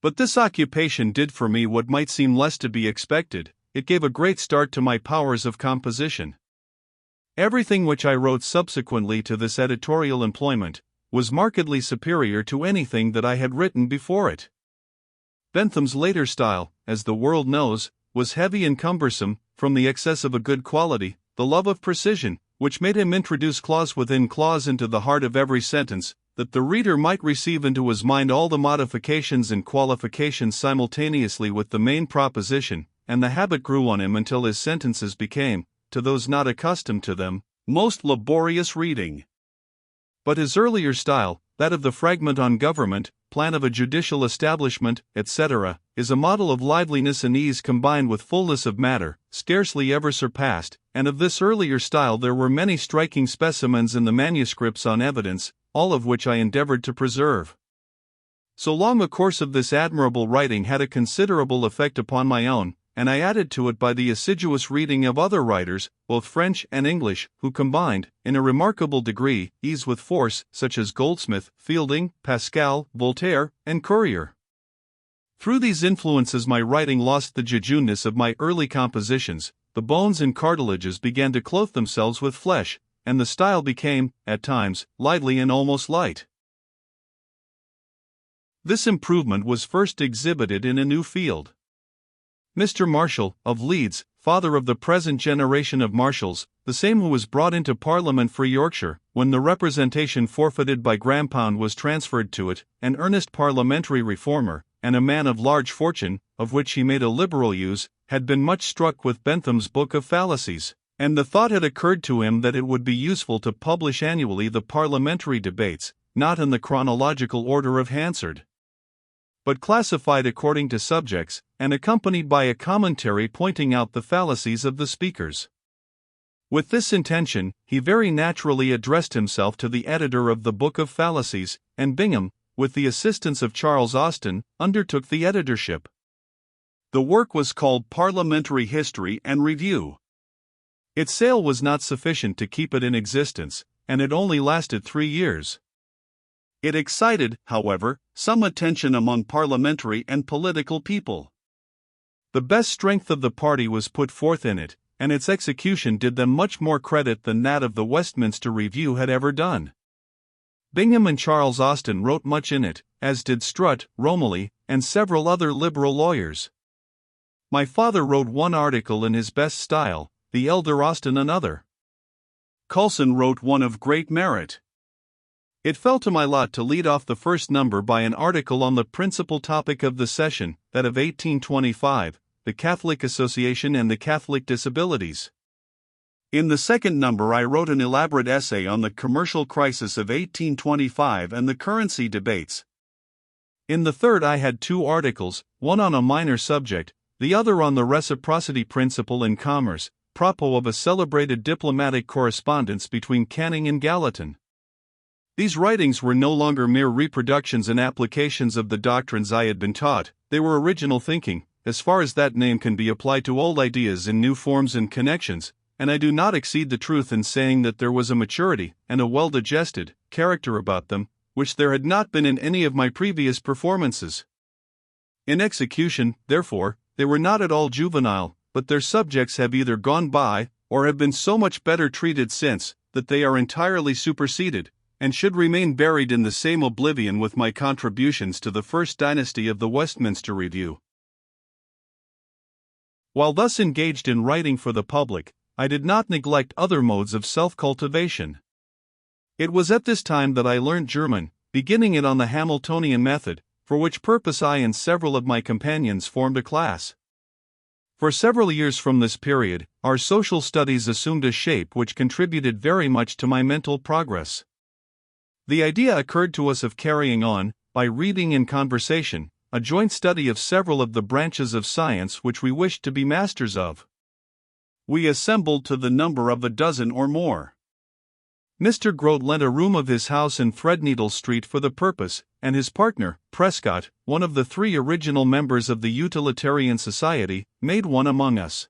But this occupation did for me what might seem less to be expected: it gave a great start to my powers of composition. Everything which I wrote subsequently to this editorial employment was markedly superior to anything that I had written before it. Bentham's later style, as the world knows, was heavy and cumbersome, from the excess of a good quality, the love of precision, which made him introduce clause within clause into the heart of every sentence, that the reader might receive into his mind all the modifications and qualifications simultaneously with the main proposition, and the habit grew on him until his sentences became, to those not accustomed to them, most laborious reading. But his earlier style, that of the fragment on government, plan of a judicial establishment, etc., is a model of liveliness and ease combined with fullness of matter, scarcely ever surpassed, and of this earlier style there were many striking specimens in the manuscripts on evidence, all of which I endeavored to preserve. So long a course of this admirable writing had a considerable effect upon my own, and I added to it by the assiduous reading of other writers, both French and English, who combined, in a remarkable degree, ease with force, such as Goldsmith, Fielding, Pascal, Voltaire, and Courier. Through these influences my writing lost the jejuneness of my early compositions, the bones and cartilages began to clothe themselves with flesh, and the style became, at times, lively and almost light. This improvement was first exhibited in a new field. Mr. Marshall, of Leeds, father of the present generation of Marshalls, the same who was brought into Parliament for Yorkshire, when the representation forfeited by Grampound was transferred to it, an earnest parliamentary reformer, and a man of large fortune, of which he made a liberal use, had been much struck with Bentham's Book of Fallacies, and the thought had occurred to him that it would be useful to publish annually the parliamentary debates, not in the chronological order of Hansard, but classified according to subjects, and accompanied by a commentary pointing out the fallacies of the speakers. With this intention, he very naturally addressed himself to the editor of the Book of Fallacies, and Bingham, with the assistance of Charles Austin, undertook the editorship. The work was called Parliamentary History and Review. Its sale was not sufficient to keep it in existence, and it only lasted 3 years. It excited, however, some attention among parliamentary and political people. The best strength of the party was put forth in it, and its execution did them much more credit than that of the Westminster Review had ever done. Bingham and Charles Austin wrote much in it, as did Strutt, Romilly, and several other liberal lawyers. My father wrote one article in his best style, the elder Austin another. Coulson wrote one of great merit. It fell to my lot to lead off the first number by an article on the principal topic of the session, that of 1825, the Catholic Association and the Catholic Disabilities. In the second number I wrote an elaborate essay on the commercial crisis of 1825 and the currency debates. In the third I had 2 articles, one on a minor subject, the other on the reciprocity principle in commerce, propos of a celebrated diplomatic correspondence between Canning and Gallatin. These writings were no longer mere reproductions and applications of the doctrines I had been taught, they were original thinking, as far as that name can be applied to old ideas in new forms and connections, and I do not exceed the truth in saying that there was a maturity, and a well-digested, character about them, which there had not been in any of my previous performances. In execution, therefore, they were not at all juvenile, but their subjects have either gone by, or have been so much better treated since, that they are entirely superseded, and should remain buried in the same oblivion with my contributions to the first dynasty of the Westminster Review. While thus engaged in writing for the public, I did not neglect other modes of self-cultivation. It was at this time that I learned German, beginning it on the Hamiltonian method, for which purpose I and several of my companions formed a class. For several years from this period, our social studies assumed a shape which contributed very much to my mental progress. The idea occurred to us of carrying on, by reading and conversation, a joint study of several of the branches of science which we wished to be masters of. We assembled to the number of a dozen or more. Mr. Grote lent a room of his house in Threadneedle Street for the purpose, and his partner, Prescott, one of the 3 original members of the Utilitarian Society, made one among us.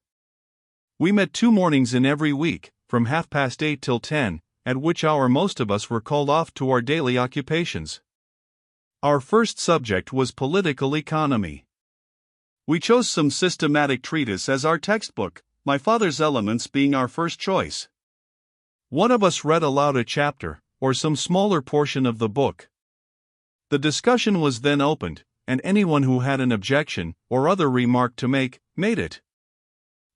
We met 2 mornings in every week, from 8:30 till 10, at which hour most of us were called off to our daily occupations. Our first subject was political economy. We chose some systematic treatise as our textbook, my father's Elements being our first choice. One of us read aloud a chapter, or some smaller portion of the book. The discussion was then opened, and anyone who had an objection, or other remark to make, made it.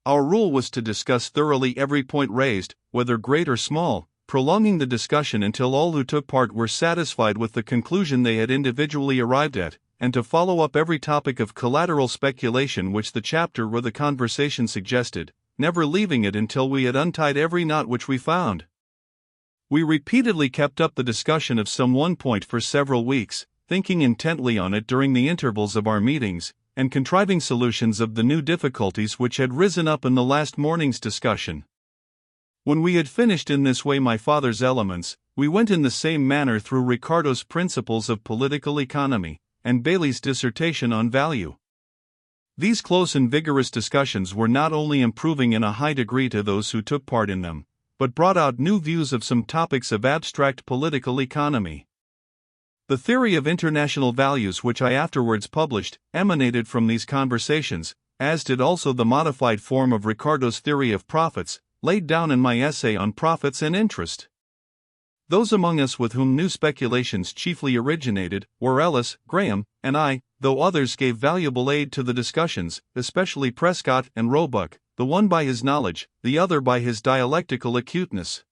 Our rule was to discuss thoroughly every point raised, whether great or small, prolonging the discussion until all who took part were satisfied with the conclusion they had individually arrived at, and to follow up every topic of collateral speculation which the chapter or the conversation suggested, never leaving it until we had untied every knot which we found. We repeatedly kept up the discussion of some one point for several weeks, thinking intently on it during the intervals of our meetings, and contriving solutions of the new difficulties which had risen up in the last morning's discussion. When we had finished in this way my father's Elements, we went in the same manner through Ricardo's Principles of Political Economy, and Bailey's dissertation on Value. These close and vigorous discussions were not only improving in a high degree to those who took part in them, but brought out new views of some topics of abstract political economy. The theory of international values which I afterwards published emanated from these conversations, as did also the modified form of Ricardo's theory of profits, laid down in my essay on Profits and Interest. Those among us with whom new speculations chiefly originated were Ellis, Graham, and I, though others gave valuable aid to the discussions, especially Prescott and Roebuck, the one by his knowledge, the other by his dialectical acuteness.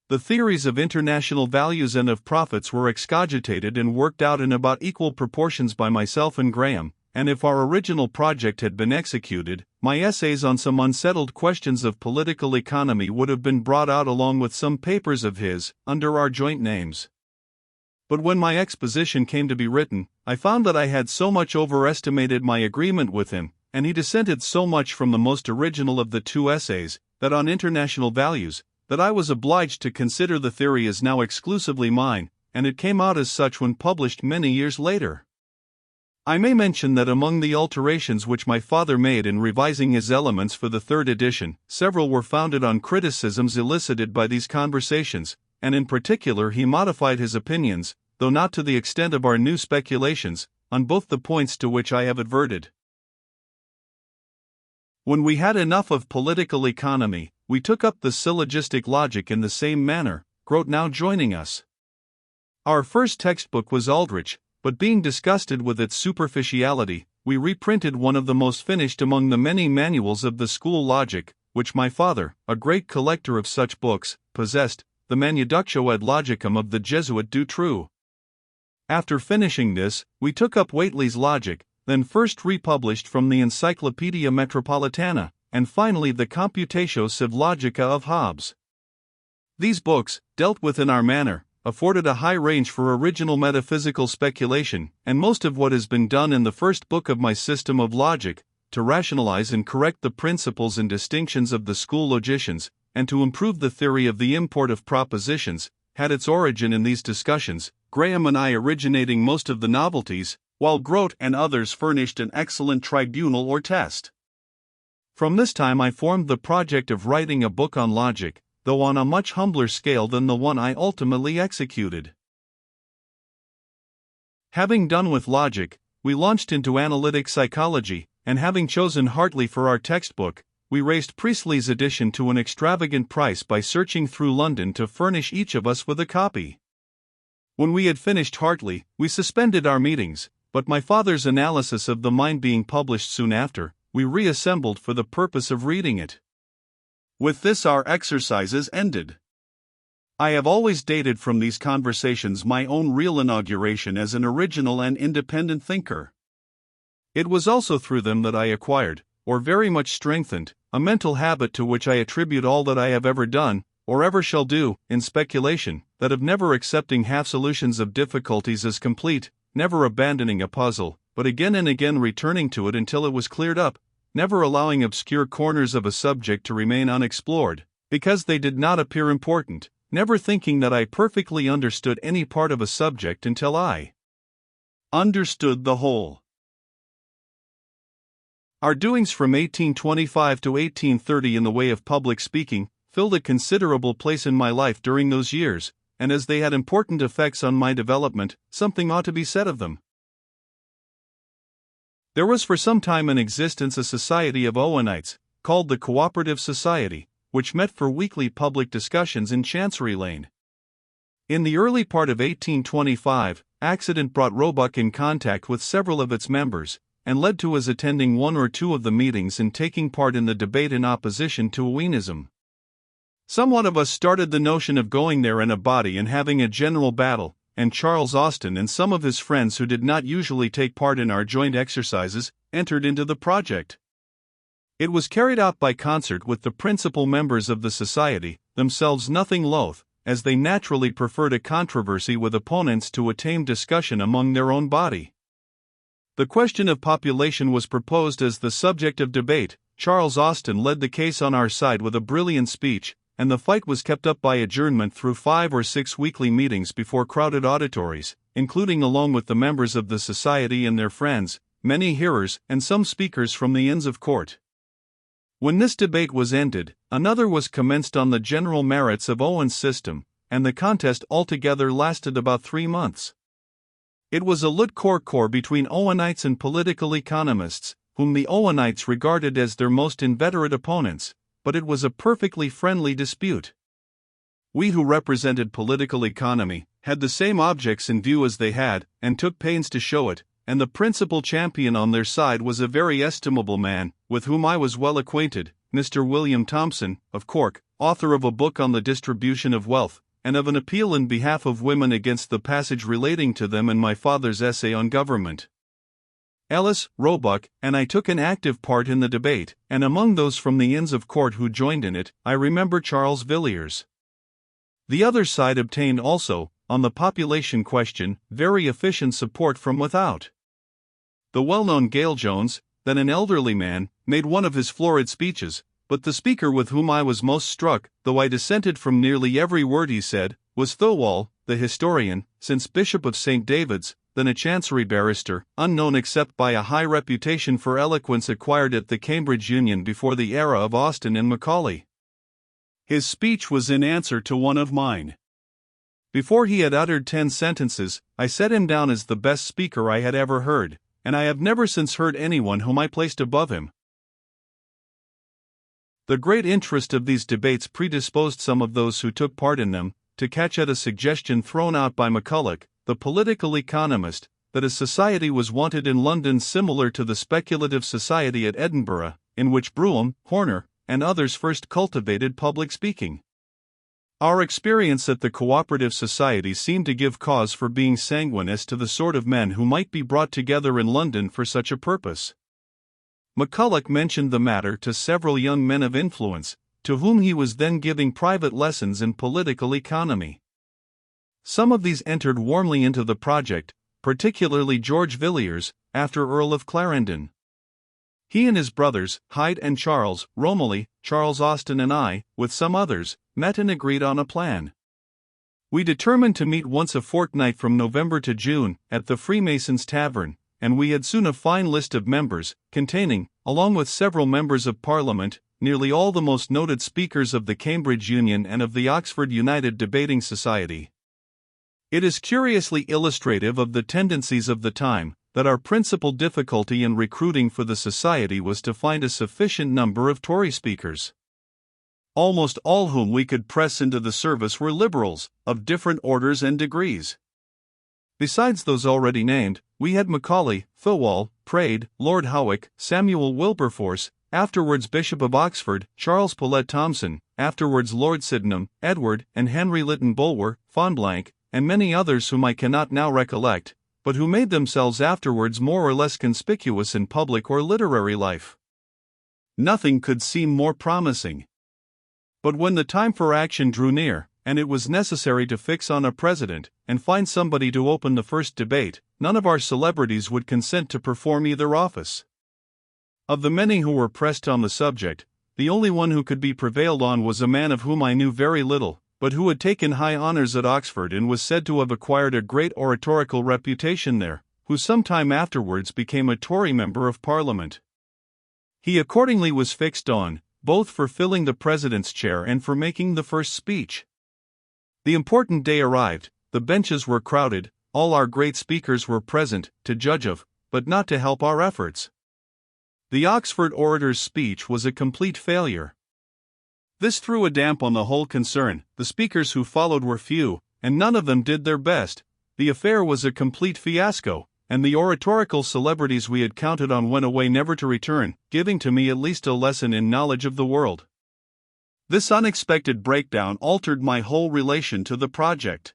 The theories of international values and of profits were excogitated and worked out in about equal proportions by myself and Graham, and if our original project had been executed, my essays on some unsettled questions of political economy would have been brought out along with some papers of his, under our joint names. But when my exposition came to be written, I found that I had so much overestimated my agreement with him, and he dissented so much from the most original of the 2 essays, that on international values, that I was obliged to consider the theory as now exclusively mine, and it came out as such when published many years later. I may mention that among the alterations which my father made in revising his Elements for the 3rd edition, several were founded on criticisms elicited by these conversations, and in particular he modified his opinions, though not to the extent of our new speculations, on both the points to which I have adverted. When we had enough of political economy, we took up the syllogistic logic in the same manner, Grote now joining us. Our first textbook was Aldrich, but being disgusted with its superficiality, we reprinted one of the most finished among the many manuals of the school logic, which my father, a great collector of such books, possessed, the Manuductio ad Logicam of the Jesuit Dutroux. After finishing this, we took up Whately's Logic, then first republished from the Encyclopaedia Metropolitana, and finally the Computatio Civ Logica of Hobbes. These books, dealt with in our manner, afforded a high range for original metaphysical speculation, and most of what has been done in the first book of my System of Logic, to rationalize and correct the principles and distinctions of the school logicians, and to improve the theory of the import of propositions, had its origin in these discussions, Graham and I originating most of the novelties, while Grote and others furnished an excellent tribunal or test. From this time I formed the project of writing a book on logic, though on a much humbler scale than the one I ultimately executed. Having done with logic, we launched into analytic psychology, and having chosen Hartley for our textbook, we raised Priestley's edition to an extravagant price by searching through London to furnish each of us with a copy. When we had finished Hartley, we suspended our meetings, but my father's analysis of the mind being published soon after, we reassembled for the purpose of reading it. With this our exercises ended. I have always dated from these conversations my own real inauguration as an original and independent thinker. It was also through them that I acquired, or very much strengthened, a mental habit to which I attribute all that I have ever done, or ever shall do, in speculation, that of never accepting half solutions of difficulties as complete, never abandoning a puzzle, but again and again returning to it until it was cleared up, never allowing obscure corners of a subject to remain unexplored, because they did not appear important, never thinking that I perfectly understood any part of a subject until I understood the whole. Our doings from 1825 to 1830 in the way of public speaking filled a considerable place in my life during those years, and as they had important effects on my development, something ought to be said of them. There was for some time in existence a society of Owenites, called the Cooperative Society, which met for weekly public discussions in Chancery Lane. In the early part of 1825, accident brought Roebuck in contact with several of its members, and led to his attending one or two of the meetings and taking part in the debate in opposition to Owenism. Somewhat of us started the notion of going there in a body and having a general battle, and Charles Austin and some of his friends who did not usually take part in our joint exercises entered into the project. It was carried out by concert with the principal members of the society, themselves nothing loath, as they naturally preferred a controversy with opponents to a tame discussion among their own body. The question of population was proposed as the subject of debate. Charles Austin led the case on our side with a brilliant speech, and the fight was kept up by adjournment through 5 or 6 weekly meetings before crowded auditories, including along with the members of the society and their friends, many hearers, and some speakers from the Inns of Court. When this debate was ended, another was commenced on the general merits of Owen's system, and the contest altogether lasted about 3 months. It was a lutte court between Owenites and political economists, whom the Owenites regarded as their most inveterate opponents, but it was a perfectly friendly dispute. We who represented political economy had the same objects in view as they had, and took pains to show it, and the principal champion on their side was a very estimable man, with whom I was well acquainted, Mr. William Thompson, of Cork, author of a book on the distribution of wealth, and of an appeal in behalf of women against the passage relating to them in my father's essay on government. Ellis, Roebuck, and I took an active part in the debate, and among those from the Inns of Court who joined in it, I remember Charles Villiers. The other side obtained also, on the population question, very efficient support from without. The well-known Gale Jones, then an elderly man, made one of his florid speeches, but the speaker with whom I was most struck, though I dissented from nearly every word he said, was Thirlwall, the historian, since Bishop of St. David's, then a Chancery barrister, unknown except by a high reputation for eloquence acquired at the Cambridge Union before the era of Austin and Macaulay. His speech was in answer to one of mine. Before he had uttered 10 sentences, I set him down as the best speaker I had ever heard, and I have never since heard anyone whom I placed above him. The great interest of these debates predisposed some of those who took part in them to catch at a suggestion thrown out by McCulloch, the political economist, that a society was wanted in London similar to the speculative society at Edinburgh, in which Brougham, Horner, and others first cultivated public speaking. Our experience at the Cooperative Society seemed to give cause for being sanguine as to the sort of men who might be brought together in London for such a purpose. McCulloch mentioned the matter to several young men of influence, to whom he was then giving private lessons in political economy. Some of these entered warmly into the project, particularly George Villiers, after Earl of Clarendon. He and his brothers, Hyde and Charles, Romilly, Charles Austin and I, with some others, met and agreed on a plan. We determined to meet once a fortnight from November to June, at the Freemasons' Tavern, and we had soon a fine list of members, containing, along with several members of Parliament, nearly all the most noted speakers of the Cambridge Union and of the Oxford United Debating Society. It is curiously illustrative of the tendencies of the time, that our principal difficulty in recruiting for the society was to find a sufficient number of Tory speakers. Almost all whom we could press into the service were Liberals, of different orders and degrees. Besides those already named, we had Macaulay, Thirlwall, Praed, Lord Howick, Samuel Wilberforce, afterwards Bishop of Oxford, Charles Poulett Thomson, afterwards Lord Sydenham, Edward and Henry Lytton Bulwer, Fonblanque, and many others whom I cannot now recollect, but who made themselves afterwards more or less conspicuous in public or literary life. Nothing could seem more promising. But when the time for action drew near, and it was necessary to fix on a president and find somebody to open the first debate, none of our celebrities would consent to perform either office. Of the many who were pressed on the subject, the only one who could be prevailed on was a man of whom I knew very little, but who had taken high honors at Oxford and was said to have acquired a great oratorical reputation there, who some time afterwards became a Tory member of Parliament. He accordingly was fixed on, both for filling the president's chair and for making the first speech. The important day arrived, the benches were crowded, all our great speakers were present, to judge of, but not to help our efforts. The Oxford orator's speech was a complete failure. This threw a damp on the whole concern. The speakers who followed were few, and none of them did their best. The affair was a complete fiasco, and the oratorical celebrities we had counted on went away never to return, giving to me at least a lesson in knowledge of the world. This unexpected breakdown altered my whole relation to the project.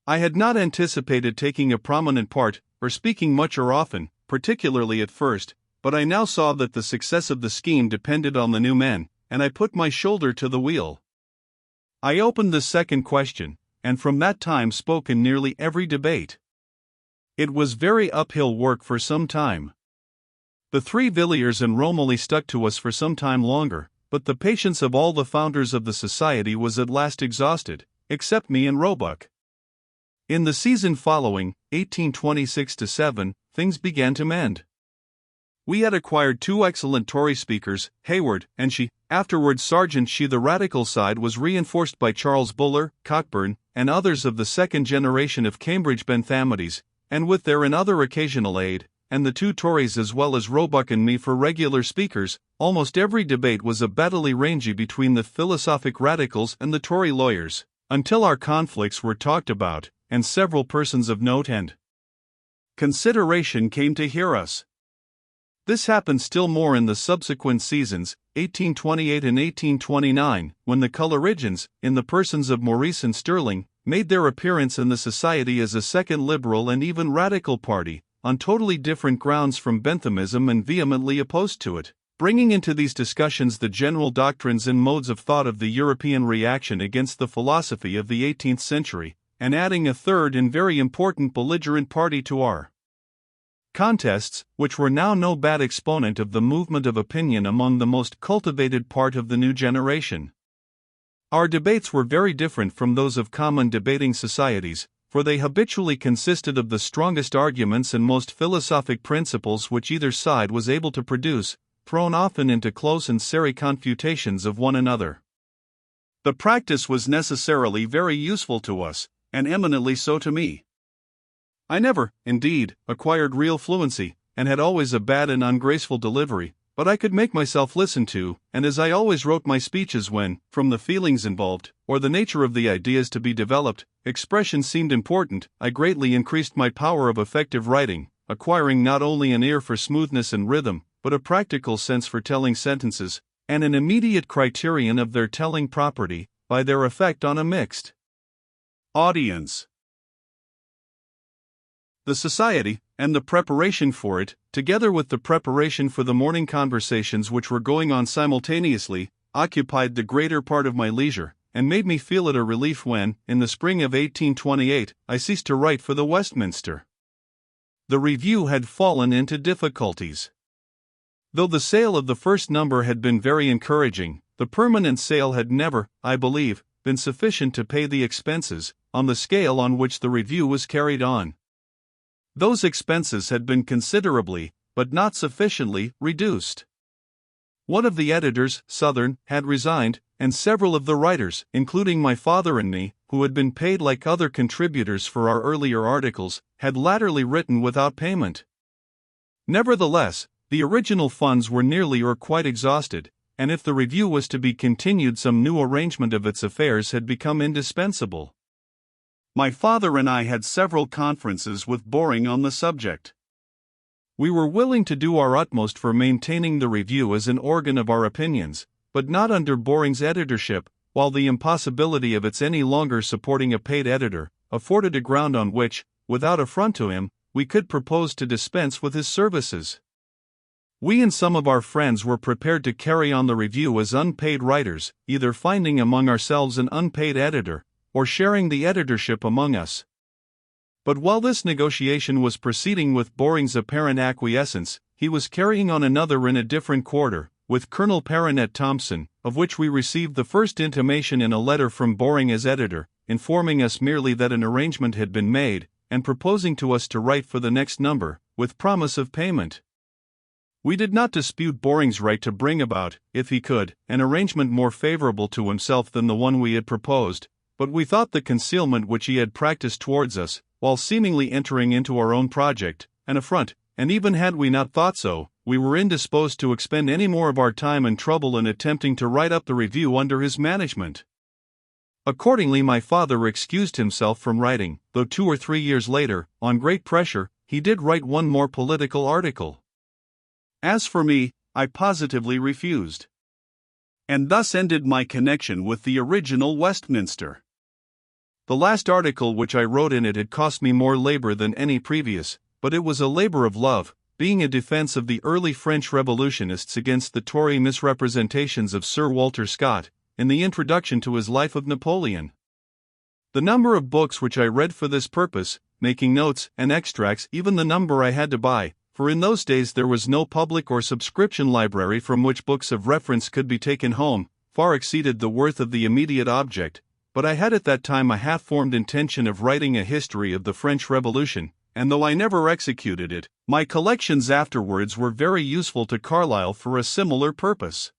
I had not anticipated taking a prominent part, or speaking much or often, particularly at first, but I now saw that the success of the scheme depended on the new men, and I put my shoulder to the wheel. I opened the second question, and from that time spoke in nearly every debate. It was very uphill work for some time. The three Villiers and Romilly stuck to us for some time longer, but the patience of all the founders of the society was at last exhausted, except me and Roebuck. In the season following, 1826-7, things began to mend. We had acquired two excellent Tory speakers, Hayward and She. Afterwards Sergeant She. The radical side was reinforced by Charles Buller, Cockburn, and others of the second generation of Cambridge Benthamites, and with their and other occasional aid, and the two Tories as well as Roebuck and me for regular speakers, almost every debate was a battle rangy between the philosophic radicals and the Tory lawyers, until our conflicts were talked about, and several persons of note and consideration came to hear us. This happened still more in the subsequent seasons, 1828 and 1829, when the Coleridgeans, in the persons of Maurice and Stirling, made their appearance in the society as a second liberal and even radical party, on totally different grounds from Benthamism and vehemently opposed to it, bringing into these discussions the general doctrines and modes of thought of the European reaction against the philosophy of the 18th century, and adding a third and very important belligerent party to our contests, which were now no bad exponent of the movement of opinion among the most cultivated part of the new generation. Our debates were very different from those of common debating societies, for they habitually consisted of the strongest arguments and most philosophic principles which either side was able to produce, thrown often into close and serried confutations of one another. The practice was necessarily very useful to us, and eminently so to me. I never, indeed, acquired real fluency, and had always a bad and ungraceful delivery, but I could make myself listened to, and as I always wrote my speeches when, from the feelings involved, or the nature of the ideas to be developed, expression seemed important, I greatly increased my power of effective writing, acquiring not only an ear for smoothness and rhythm, but a practical sense for telling sentences, and an immediate criterion of their telling property, by their effect on a mixed audience. The society, and the preparation for it, together with the preparation for the morning conversations which were going on simultaneously, occupied the greater part of my leisure, and made me feel it a relief when, in the spring of 1828, I ceased to write for the Westminster. The review had fallen into difficulties. Though the sale of the first number had been very encouraging, the permanent sale had never, I believe, been sufficient to pay the expenses, on the scale on which the review was carried on. Those expenses had been considerably, but not sufficiently, reduced. One of the editors, Southern, had resigned, and several of the writers, including my father and me, who had been paid like other contributors for our earlier articles, had latterly written without payment. Nevertheless, the original funds were nearly or quite exhausted, and if the review was to be continued, some new arrangement of its affairs had become indispensable. My father and I had several conferences with Boring on the subject. We were willing to do our utmost for maintaining the review as an organ of our opinions, but not under Boring's editorship, while the impossibility of its any longer supporting a paid editor afforded a ground on which, without affront to him, we could propose to dispense with his services. We and some of our friends were prepared to carry on the review as unpaid writers, either finding among ourselves an unpaid editor, or sharing the editorship among us. But while this negotiation was proceeding with Boring's apparent acquiescence, he was carrying on another in a different quarter, with Colonel Paranet Thompson, of which we received the first intimation in a letter from Boring as editor, informing us merely that an arrangement had been made, and proposing to us to write for the next number, with promise of payment. We did not dispute Boring's right to bring about, if he could, an arrangement more favorable to himself than the one we had proposed, but we thought the concealment which he had practiced towards us, while seemingly entering into our own project, an affront, and even had we not thought so, we were indisposed to expend any more of our time and trouble in attempting to write up the review under his management. Accordingly, my father excused himself from writing, though 2 or 3 years later, on great pressure, he did write one more political article. As for me, I positively refused. And thus ended my connection with the original Westminster. The last article which I wrote in it had cost me more labor than any previous, but it was a labor of love, being a defense of the early French revolutionists against the Tory misrepresentations of Sir Walter Scott, in the introduction to his Life of Napoleon. The number of books which I read for this purpose, making notes and extracts, even the number I had to buy, for in those days there was no public or subscription library from which books of reference could be taken home, far exceeded the worth of the immediate object, but I had at that time a half-formed intention of writing a history of the French Revolution, and though I never executed it, my collections afterwards were very useful to Carlyle for a similar purpose.